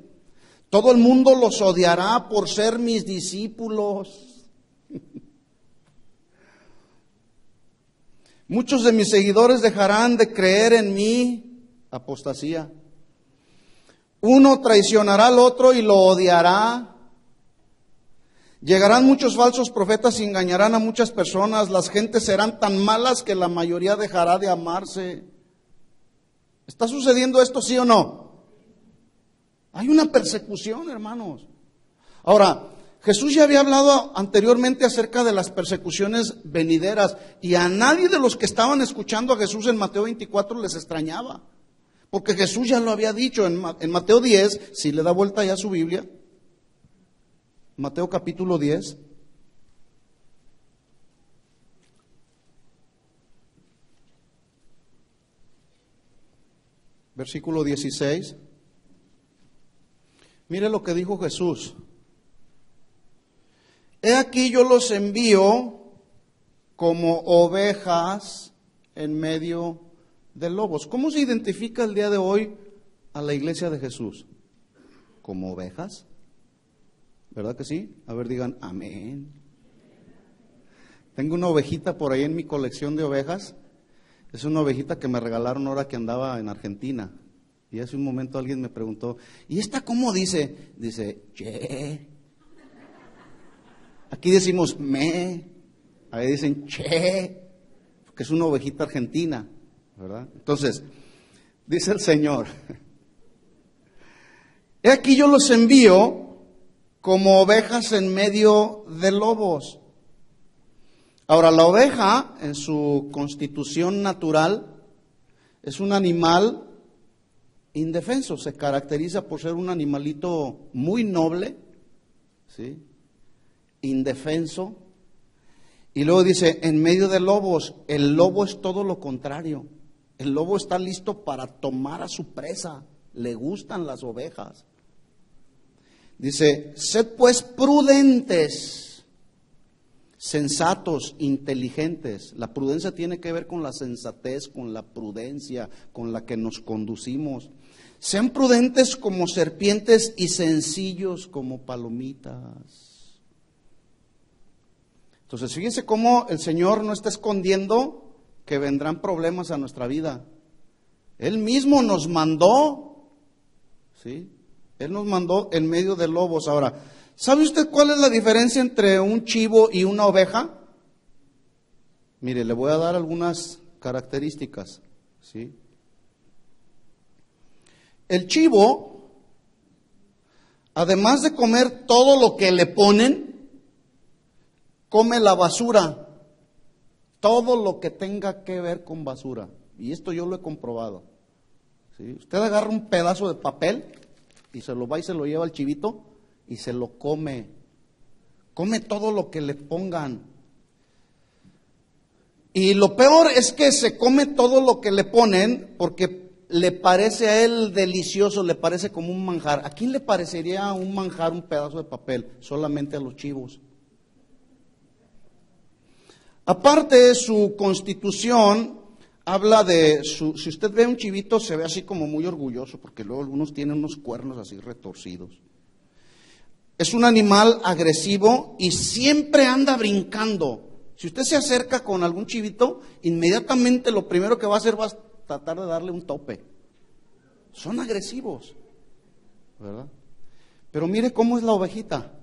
Todo el mundo los odiará por ser mis discípulos. Muchos de mis seguidores dejarán de creer en mí, apostasía. Uno traicionará al otro y lo odiará. Llegarán muchos falsos profetas y engañarán a muchas personas. Las gentes serán tan malas que la mayoría dejará de amarse. ¿Está sucediendo esto, sí o no? Hay una persecución, hermanos. Ahora, Jesús ya había hablado anteriormente acerca de las persecuciones venideras, y a nadie de los que estaban escuchando a Jesús en Mateo 24 les extrañaba, porque Jesús ya lo había dicho en Mateo 10, si le da vuelta ya a su Biblia, Mateo capítulo 10. versículo 16. Mire lo que dijo Jesús. He aquí yo los envío como ovejas en medio de lobos. ¿Cómo se identifica el día de hoy a la iglesia de Jesús? ¿Como ovejas? ¿Verdad que sí? A ver, digan amén. Tengo una ovejita por ahí en mi colección de ovejas. Es una ovejita que me regalaron ahora que andaba en Argentina. Y hace un momento alguien me preguntó, ¿y esta cómo dice? Dice, che. Aquí decimos me, ahí dicen che, porque es una ovejita argentina, ¿verdad? Entonces, dice el Señor, he aquí yo los envío como ovejas en medio de lobos. Ahora, la oveja, en su constitución natural, es un animal indefenso, se caracteriza por ser un animalito muy noble, ¿sí? Indefenso. Y luego dice, en medio de lobos, el lobo es todo lo contrario. El lobo está listo para tomar a su presa, le gustan las ovejas. Dice, sed pues prudentes, sensatos, inteligentes. La prudencia tiene que ver con la sensatez, con la prudencia con la que nos conducimos. Sean prudentes como serpientes y sencillos como palomitas. Entonces, fíjense cómo el Señor no está escondiendo que vendrán problemas a nuestra vida. Él mismo nos mandó, ¿sí? Él nos mandó en medio de lobos. Ahora, ¿sabe usted cuál es la diferencia entre un chivo y una oveja? Mire, le voy a dar algunas características, ¿sí? El chivo, además de comer todo lo que le ponen, come la basura, todo lo que tenga que ver con basura. Y esto yo lo he comprobado, ¿sí? Usted agarra un pedazo de papel y se lo va y se lo lleva al chivito y se lo come. Come todo lo que le pongan. Y lo peor es que se come todo lo que le ponen porque le parece a él delicioso, le parece como un manjar. ¿A quién le parecería un manjar un pedazo de papel? Solamente a los chivos. Aparte, su constitución habla de si usted ve un chivito se ve así como muy orgulloso, porque luego algunos tienen unos cuernos así retorcidos. Es un animal agresivo y siempre anda brincando. Si usted se acerca con algún chivito, inmediatamente lo primero que va a hacer va a tratar de darle un tope. Son agresivos, ¿verdad? Pero mire cómo es la ovejita.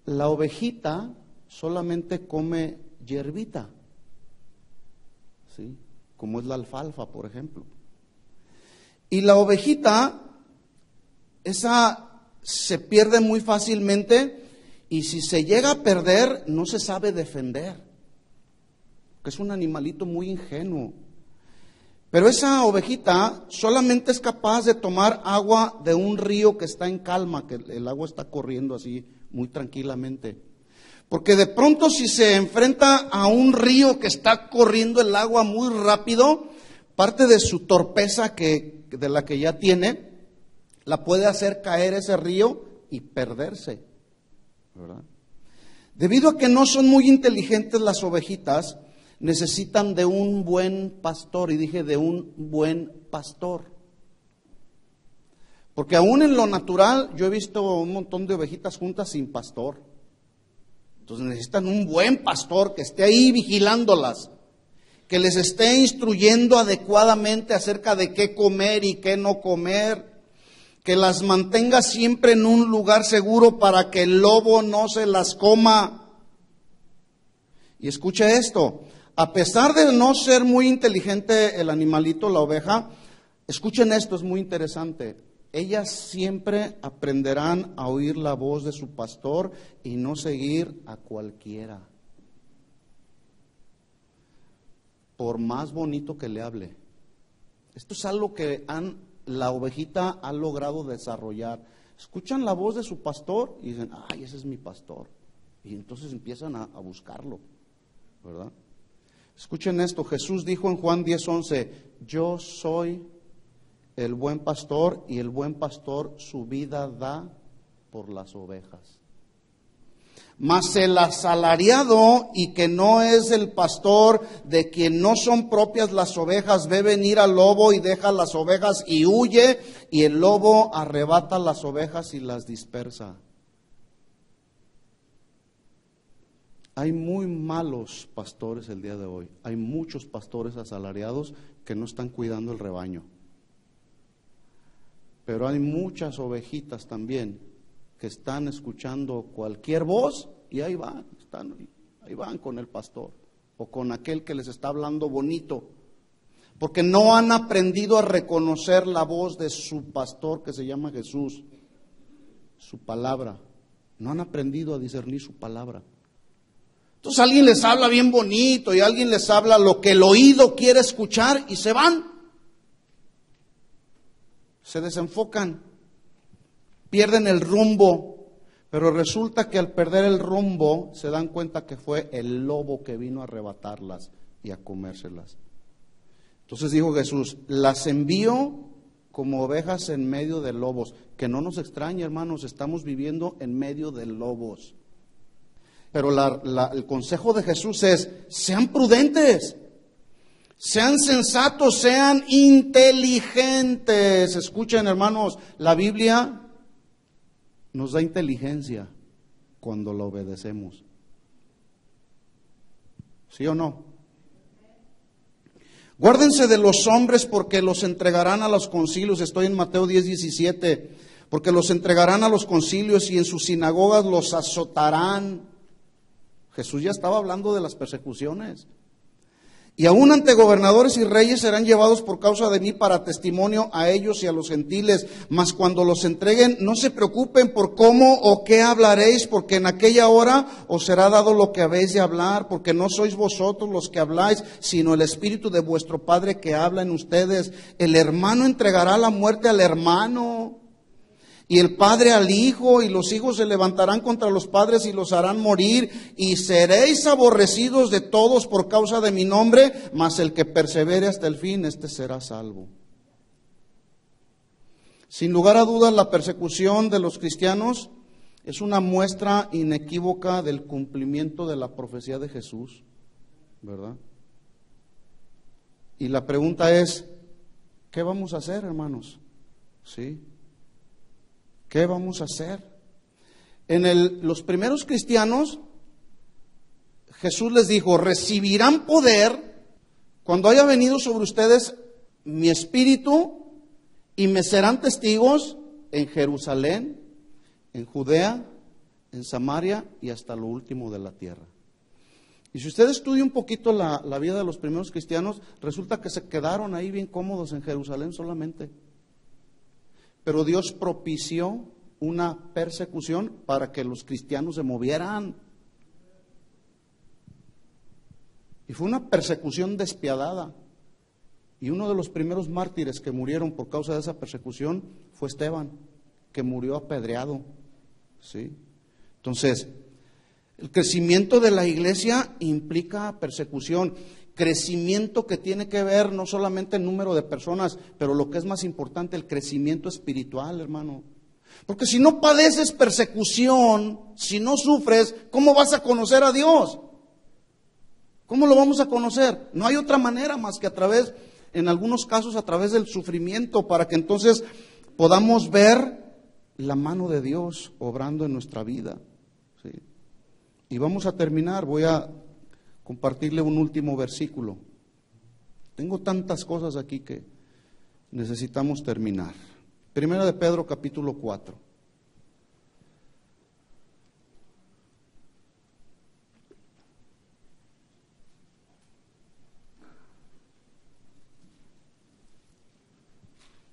La ovejita solamente come hierbita, ¿sí? Como es la alfalfa, por ejemplo. Y la ovejita, esa se pierde muy fácilmente, y si se llega a perder, no se sabe defender, que es un animalito muy ingenuo. Pero esa ovejita solamente es capaz de tomar agua de un río que está en calma, que el agua está corriendo así muy tranquilamente. Porque de pronto si se enfrenta a un río que está corriendo el agua muy rápido, parte de su torpeza de la que ya tiene, la puede hacer caer ese río y perderse, ¿verdad? Debido a que no son muy inteligentes las ovejitas, necesitan de un buen pastor, y dije de un buen pastor. Porque aún en lo natural yo he visto un montón de ovejitas juntas sin pastor. Entonces necesitan un buen pastor que esté ahí vigilándolas, que les esté instruyendo adecuadamente acerca de qué comer y qué no comer, que las mantenga siempre en un lugar seguro para que el lobo no se las coma. Y escuche esto, a pesar de no ser muy inteligente el animalito, la oveja, escuchen esto, es muy interesante. Ellas siempre aprenderán a oír la voz de su pastor y no seguir a cualquiera, por más bonito que le hable. Esto es algo que la ovejita ha logrado desarrollar. Escuchan la voz de su pastor y dicen, ay, ese es mi pastor. Y entonces empiezan a buscarlo, ¿verdad? Escuchen esto, Jesús dijo en Juan 10:11, yo soy el buen pastor y el buen pastor su vida da por las ovejas. Mas el asalariado y que no es el pastor, de quien no son propias las ovejas, ve venir al lobo y deja las ovejas y huye, y el lobo arrebata las ovejas y las dispersa. Hay muy malos pastores el día de hoy. Hay muchos pastores asalariados que no están cuidando el rebaño. Pero hay muchas ovejitas también que están escuchando cualquier voz y ahí van, ahí van con el pastor o con aquel que les está hablando bonito, porque no han aprendido a reconocer la voz de su pastor que se llama Jesús, su palabra. No han aprendido a discernir su palabra. Entonces alguien les habla bien bonito y alguien les habla lo que el oído quiere escuchar y se van, se desenfocan, pierden el rumbo. Pero resulta que al perder el rumbo se dan cuenta que fue el lobo que vino a arrebatarlas y a comérselas. Entonces dijo Jesús, las envío como ovejas en medio de lobos. Que no nos extrañe, hermanos, estamos viviendo en medio de lobos. Pero el consejo de Jesús es, sean prudentes, sean sensatos, sean inteligentes. Escuchen, hermanos, la Biblia nos da inteligencia cuando la obedecemos. ¿Sí o no? Guárdense de los hombres porque los entregarán a los concilios. Estoy en Mateo 10:17. Porque los entregarán a los concilios y en sus sinagogas los azotarán. Jesús ya estaba hablando de las persecuciones. Y aún ante gobernadores y reyes serán llevados por causa de mí para testimonio a ellos y a los gentiles. Mas cuando los entreguen, no se preocupen por cómo o qué hablaréis, porque en aquella hora os será dado lo que habéis de hablar, porque no sois vosotros los que habláis, sino el Espíritu de vuestro Padre que habla en ustedes. El hermano entregará la muerte al hermano, y el padre al hijo, y los hijos se levantarán contra los padres y los harán morir, y seréis aborrecidos de todos por causa de mi nombre, mas el que persevere hasta el fin, este será salvo. Sin lugar a dudas, la persecución de los cristianos es una muestra inequívoca del cumplimiento de la profecía de Jesús, ¿verdad? Y la pregunta es, ¿qué vamos a hacer, hermanos? ¿Sí? ¿Qué vamos a hacer? Los primeros cristianos, Jesús les dijo, recibirán poder cuando haya venido sobre ustedes mi espíritu y me serán testigos en Jerusalén, en Judea, en Samaria y hasta lo último de la tierra. Y si usted estudia un poquito la vida de los primeros cristianos, resulta que se quedaron ahí bien cómodos en Jerusalén solamente. Pero Dios propició una persecución para que los cristianos se movieran. Y fue una persecución despiadada. Y uno de los primeros mártires que murieron por causa de esa persecución fue Esteban, que murió apedreado. ¿Sí? Entonces, el crecimiento de la iglesia implica persecución. Crecimiento que tiene que ver no solamente el número de personas, pero lo que es más importante, el crecimiento espiritual, hermano. Porque si no padeces persecución, si no sufres, ¿cómo vas a conocer a Dios? ¿Cómo lo vamos a conocer? No hay otra manera más que en algunos casos, a través del sufrimiento, para que entonces podamos ver la mano de Dios obrando en nuestra vida. ¿Sí? Y vamos a terminar, voy a compartirle un último versículo. Tengo tantas cosas aquí que necesitamos terminar. Primera de Pedro, capítulo 4.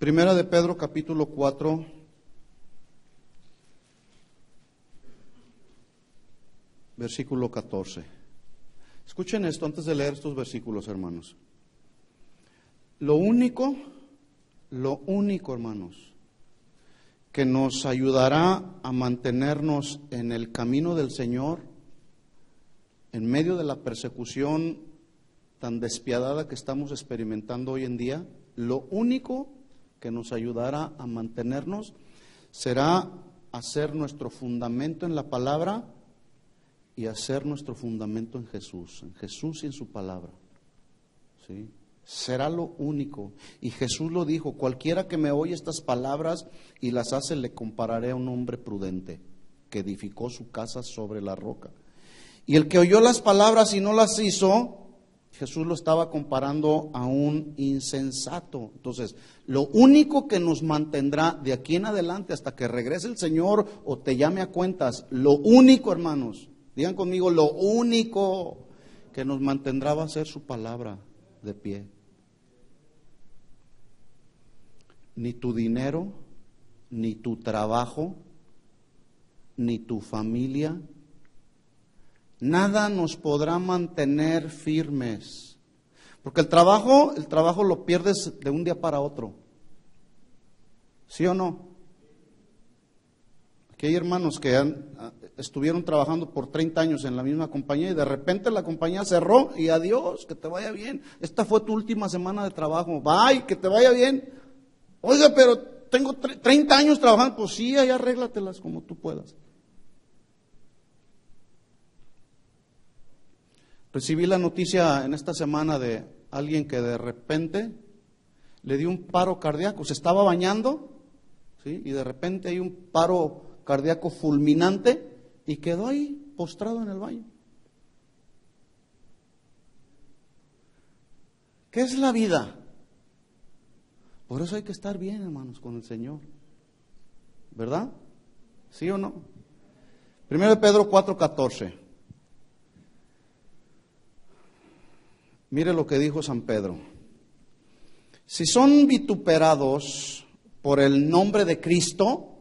Primera de Pedro, capítulo 4. Versículo 14. Escuchen esto antes de leer estos versículos, hermanos. Lo único, hermanos, que nos ayudará a mantenernos en el camino del Señor, en medio de la persecución tan despiadada que estamos experimentando hoy en día, lo único que nos ayudará a mantenernos será hacer nuestro fundamento en la palabra y hacer nuestro fundamento en Jesús y en su palabra. ¿Sí? Será lo único. Y Jesús lo dijo: cualquiera que me oye estas palabras y las hace, le compararé a un hombre prudente que edificó su casa sobre la roca. Y el que oyó las palabras y no las hizo, Jesús lo estaba comparando a un insensato. Entonces, lo único que nos mantendrá de aquí en adelante hasta que regrese el Señor o te llame a cuentas, lo único, hermanos, digan conmigo, lo único que nos mantendrá va a ser su palabra de pie. Ni tu dinero, ni tu trabajo, ni tu familia, nada nos podrá mantener firmes. Porque el trabajo lo pierdes de un día para otro. ¿Sí o no? Aquí hay hermanos que estuvieron trabajando por 30 años en la misma compañía y de repente la compañía cerró y adiós, que te vaya bien. Esta fue tu última semana de trabajo. Bye, que te vaya bien. Oiga, pero tengo 30 años trabajando. Pues sí, ahí arréglatelas como tú puedas. Recibí la noticia en esta semana de alguien que de repente le dio un paro cardíaco. Se estaba bañando, ¿sí? Y de repente hay un paro cardíaco fulminante y quedó ahí postrado en el baño. ¿Qué es la vida? Por eso hay que estar bien, hermanos, con el Señor. ¿Verdad? ¿Sí o no? 1 Pedro 4:14. Mire lo que dijo San Pedro. Si son vituperados por el nombre de Cristo,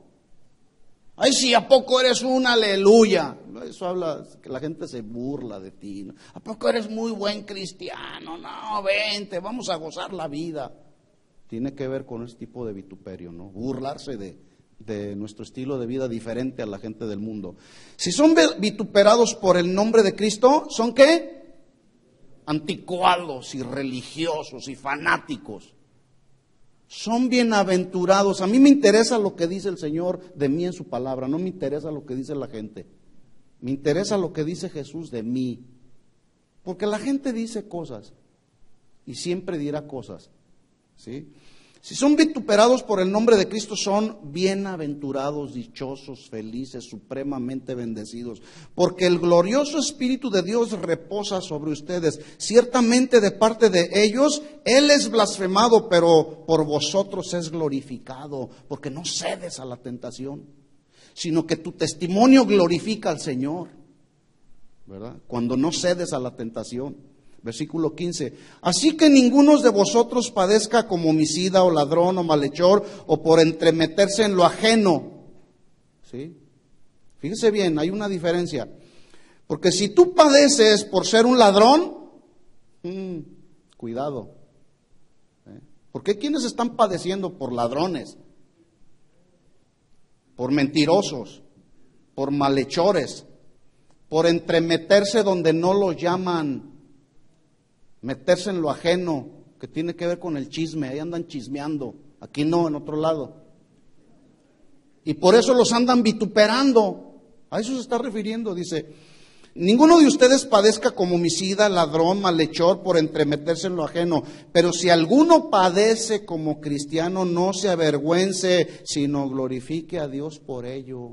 ay, sí, ¿a poco eres un aleluya? Eso habla que la gente se burla de ti. ¿A poco eres muy buen cristiano? No, vente, vamos a gozar la vida. Tiene que ver con ese tipo de vituperio, ¿no? Burlarse de nuestro estilo de vida diferente a la gente del mundo. Si son vituperados por el nombre de Cristo, ¿son qué? Anticuados y religiosos y fanáticos. Son bienaventurados. A mí me interesa lo que dice el Señor de mí en su palabra, no me interesa lo que dice la gente. Me interesa lo que dice Jesús de mí. Porque la gente dice cosas y siempre dirá cosas, ¿sí? Si son vituperados por el nombre de Cristo, son bienaventurados, dichosos, felices, supremamente bendecidos, porque el glorioso Espíritu de Dios reposa sobre ustedes. Ciertamente de parte de ellos, Él es blasfemado, pero por vosotros es glorificado, porque no cedes a la tentación, sino que tu testimonio glorifica al Señor, ¿verdad? Cuando no cedes a la tentación. Versículo 15. Así que ninguno de vosotros padezca como homicida o ladrón o malhechor o por entremeterse en lo ajeno. ¿Sí? Fíjese bien, hay una diferencia. Porque si tú padeces por ser un ladrón, cuidado. ¿Por qué quienes están padeciendo por ladrones? Por mentirosos, por malhechores, por entremeterse donde no los llaman. Meterse en lo ajeno, que tiene que ver con el chisme, ahí andan chismeando, aquí no, en otro lado. Y por eso los andan vituperando, a eso se está refiriendo, dice, ninguno de ustedes padezca como homicida, ladrón, malhechor, por entremeterse en lo ajeno, pero si alguno padece como cristiano, no se avergüence, sino glorifique a Dios por ello.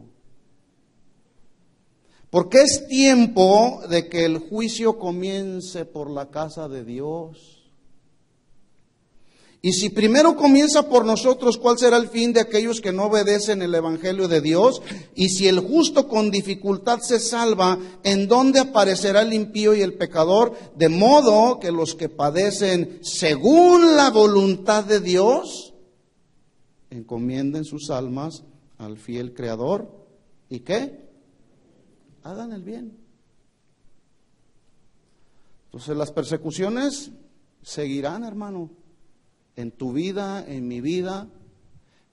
Porque es tiempo de que el juicio comience por la casa de Dios. Y si primero comienza por nosotros, ¿cuál será el fin de aquellos que no obedecen el Evangelio de Dios? Y si el justo con dificultad se salva, ¿en dónde aparecerá el impío y el pecador? De modo que los que padecen según la voluntad de Dios, encomienden sus almas al fiel Creador. ¿Y qué? Hagan el bien. Entonces las persecuciones seguirán, hermano, en tu vida, en mi vida,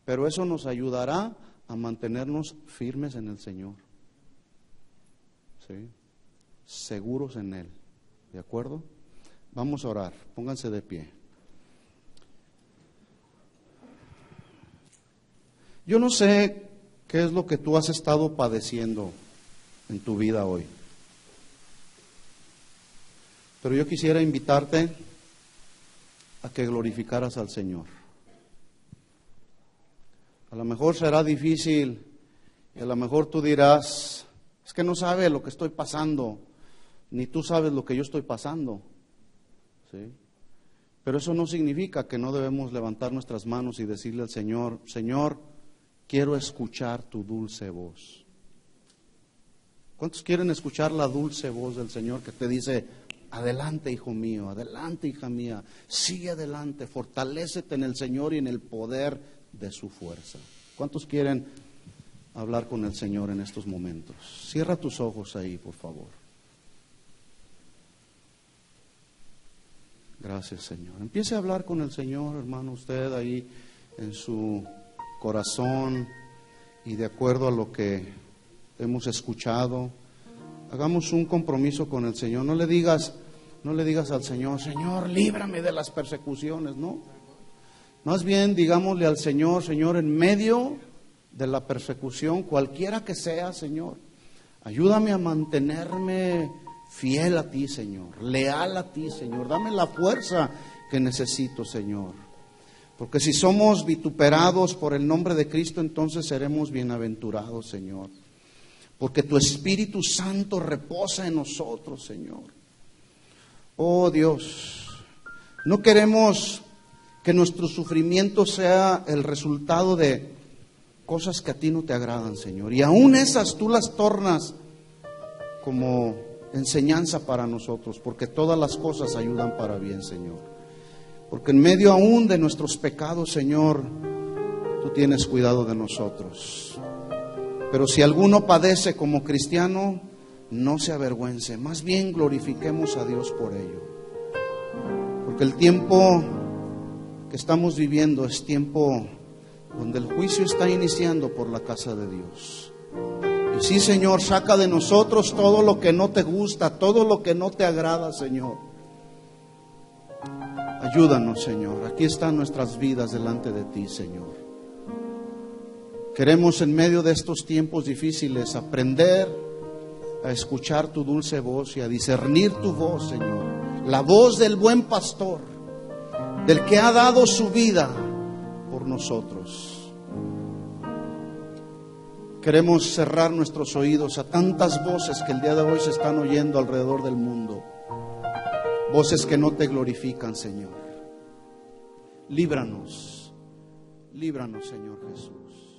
pero eso nos ayudará a mantenernos firmes en el Señor, ¿sí? Seguros en Él, ¿de acuerdo? Vamos a orar, pónganse de pie. Yo no sé qué es lo que tú has estado padeciendo en tu vida hoy, pero yo quisiera invitarte a que glorificaras al Señor. A lo mejor será difícil y a lo mejor tú dirás, es que no sabes lo que estoy pasando, ni tú sabes lo que yo estoy pasando, ¿sí? Pero eso no significa que no debemos levantar nuestras manos y decirle al Señor, Señor, quiero escuchar tu dulce voz. ¿Cuántos quieren escuchar la dulce voz del Señor que te dice, adelante hijo mío, adelante hija mía, sigue adelante, fortalécete en el Señor y en el poder de su fuerza? ¿Cuántos quieren hablar con el Señor en estos momentos? Cierra tus ojos ahí, por favor. Gracias, Señor. Empiece a hablar con el Señor, hermano, usted ahí en su corazón y de acuerdo a lo que hemos escuchado. Hagamos un compromiso con el Señor. No le digas al Señor, Señor, líbrame de las persecuciones, no. Más bien digámosle al Señor, Señor, en medio de la persecución, cualquiera que sea, Señor, ayúdame a mantenerme fiel a ti, Señor, leal a ti, Señor. Dame la fuerza que necesito, Señor. Porque si somos vituperados por el nombre de Cristo, entonces seremos bienaventurados, Señor. Porque tu Espíritu Santo reposa en nosotros, Señor. Oh Dios, no queremos que nuestro sufrimiento sea el resultado de cosas que a ti no te agradan, Señor. Y aún esas tú las tornas como enseñanza para nosotros, porque todas las cosas ayudan para bien, Señor. Porque en medio aún de nuestros pecados, Señor, tú tienes cuidado de nosotros. Pero si alguno padece como cristiano, no se avergüence, más bien glorifiquemos a Dios por ello. Porque el tiempo que estamos viviendo es tiempo donde el juicio está iniciando por la casa de Dios. Y sí, Señor, saca de nosotros todo lo que no te gusta, todo lo que no te agrada, Señor. Ayúdanos, Señor. Aquí están nuestras vidas delante de ti, Señor. Queremos en medio de estos tiempos difíciles aprender a escuchar tu dulce voz y a discernir tu voz, Señor. La voz del buen pastor, del que ha dado su vida por nosotros. Queremos cerrar nuestros oídos a tantas voces que el día de hoy se están oyendo alrededor del mundo. Voces que no te glorifican, Señor. Líbranos, Señor Jesús.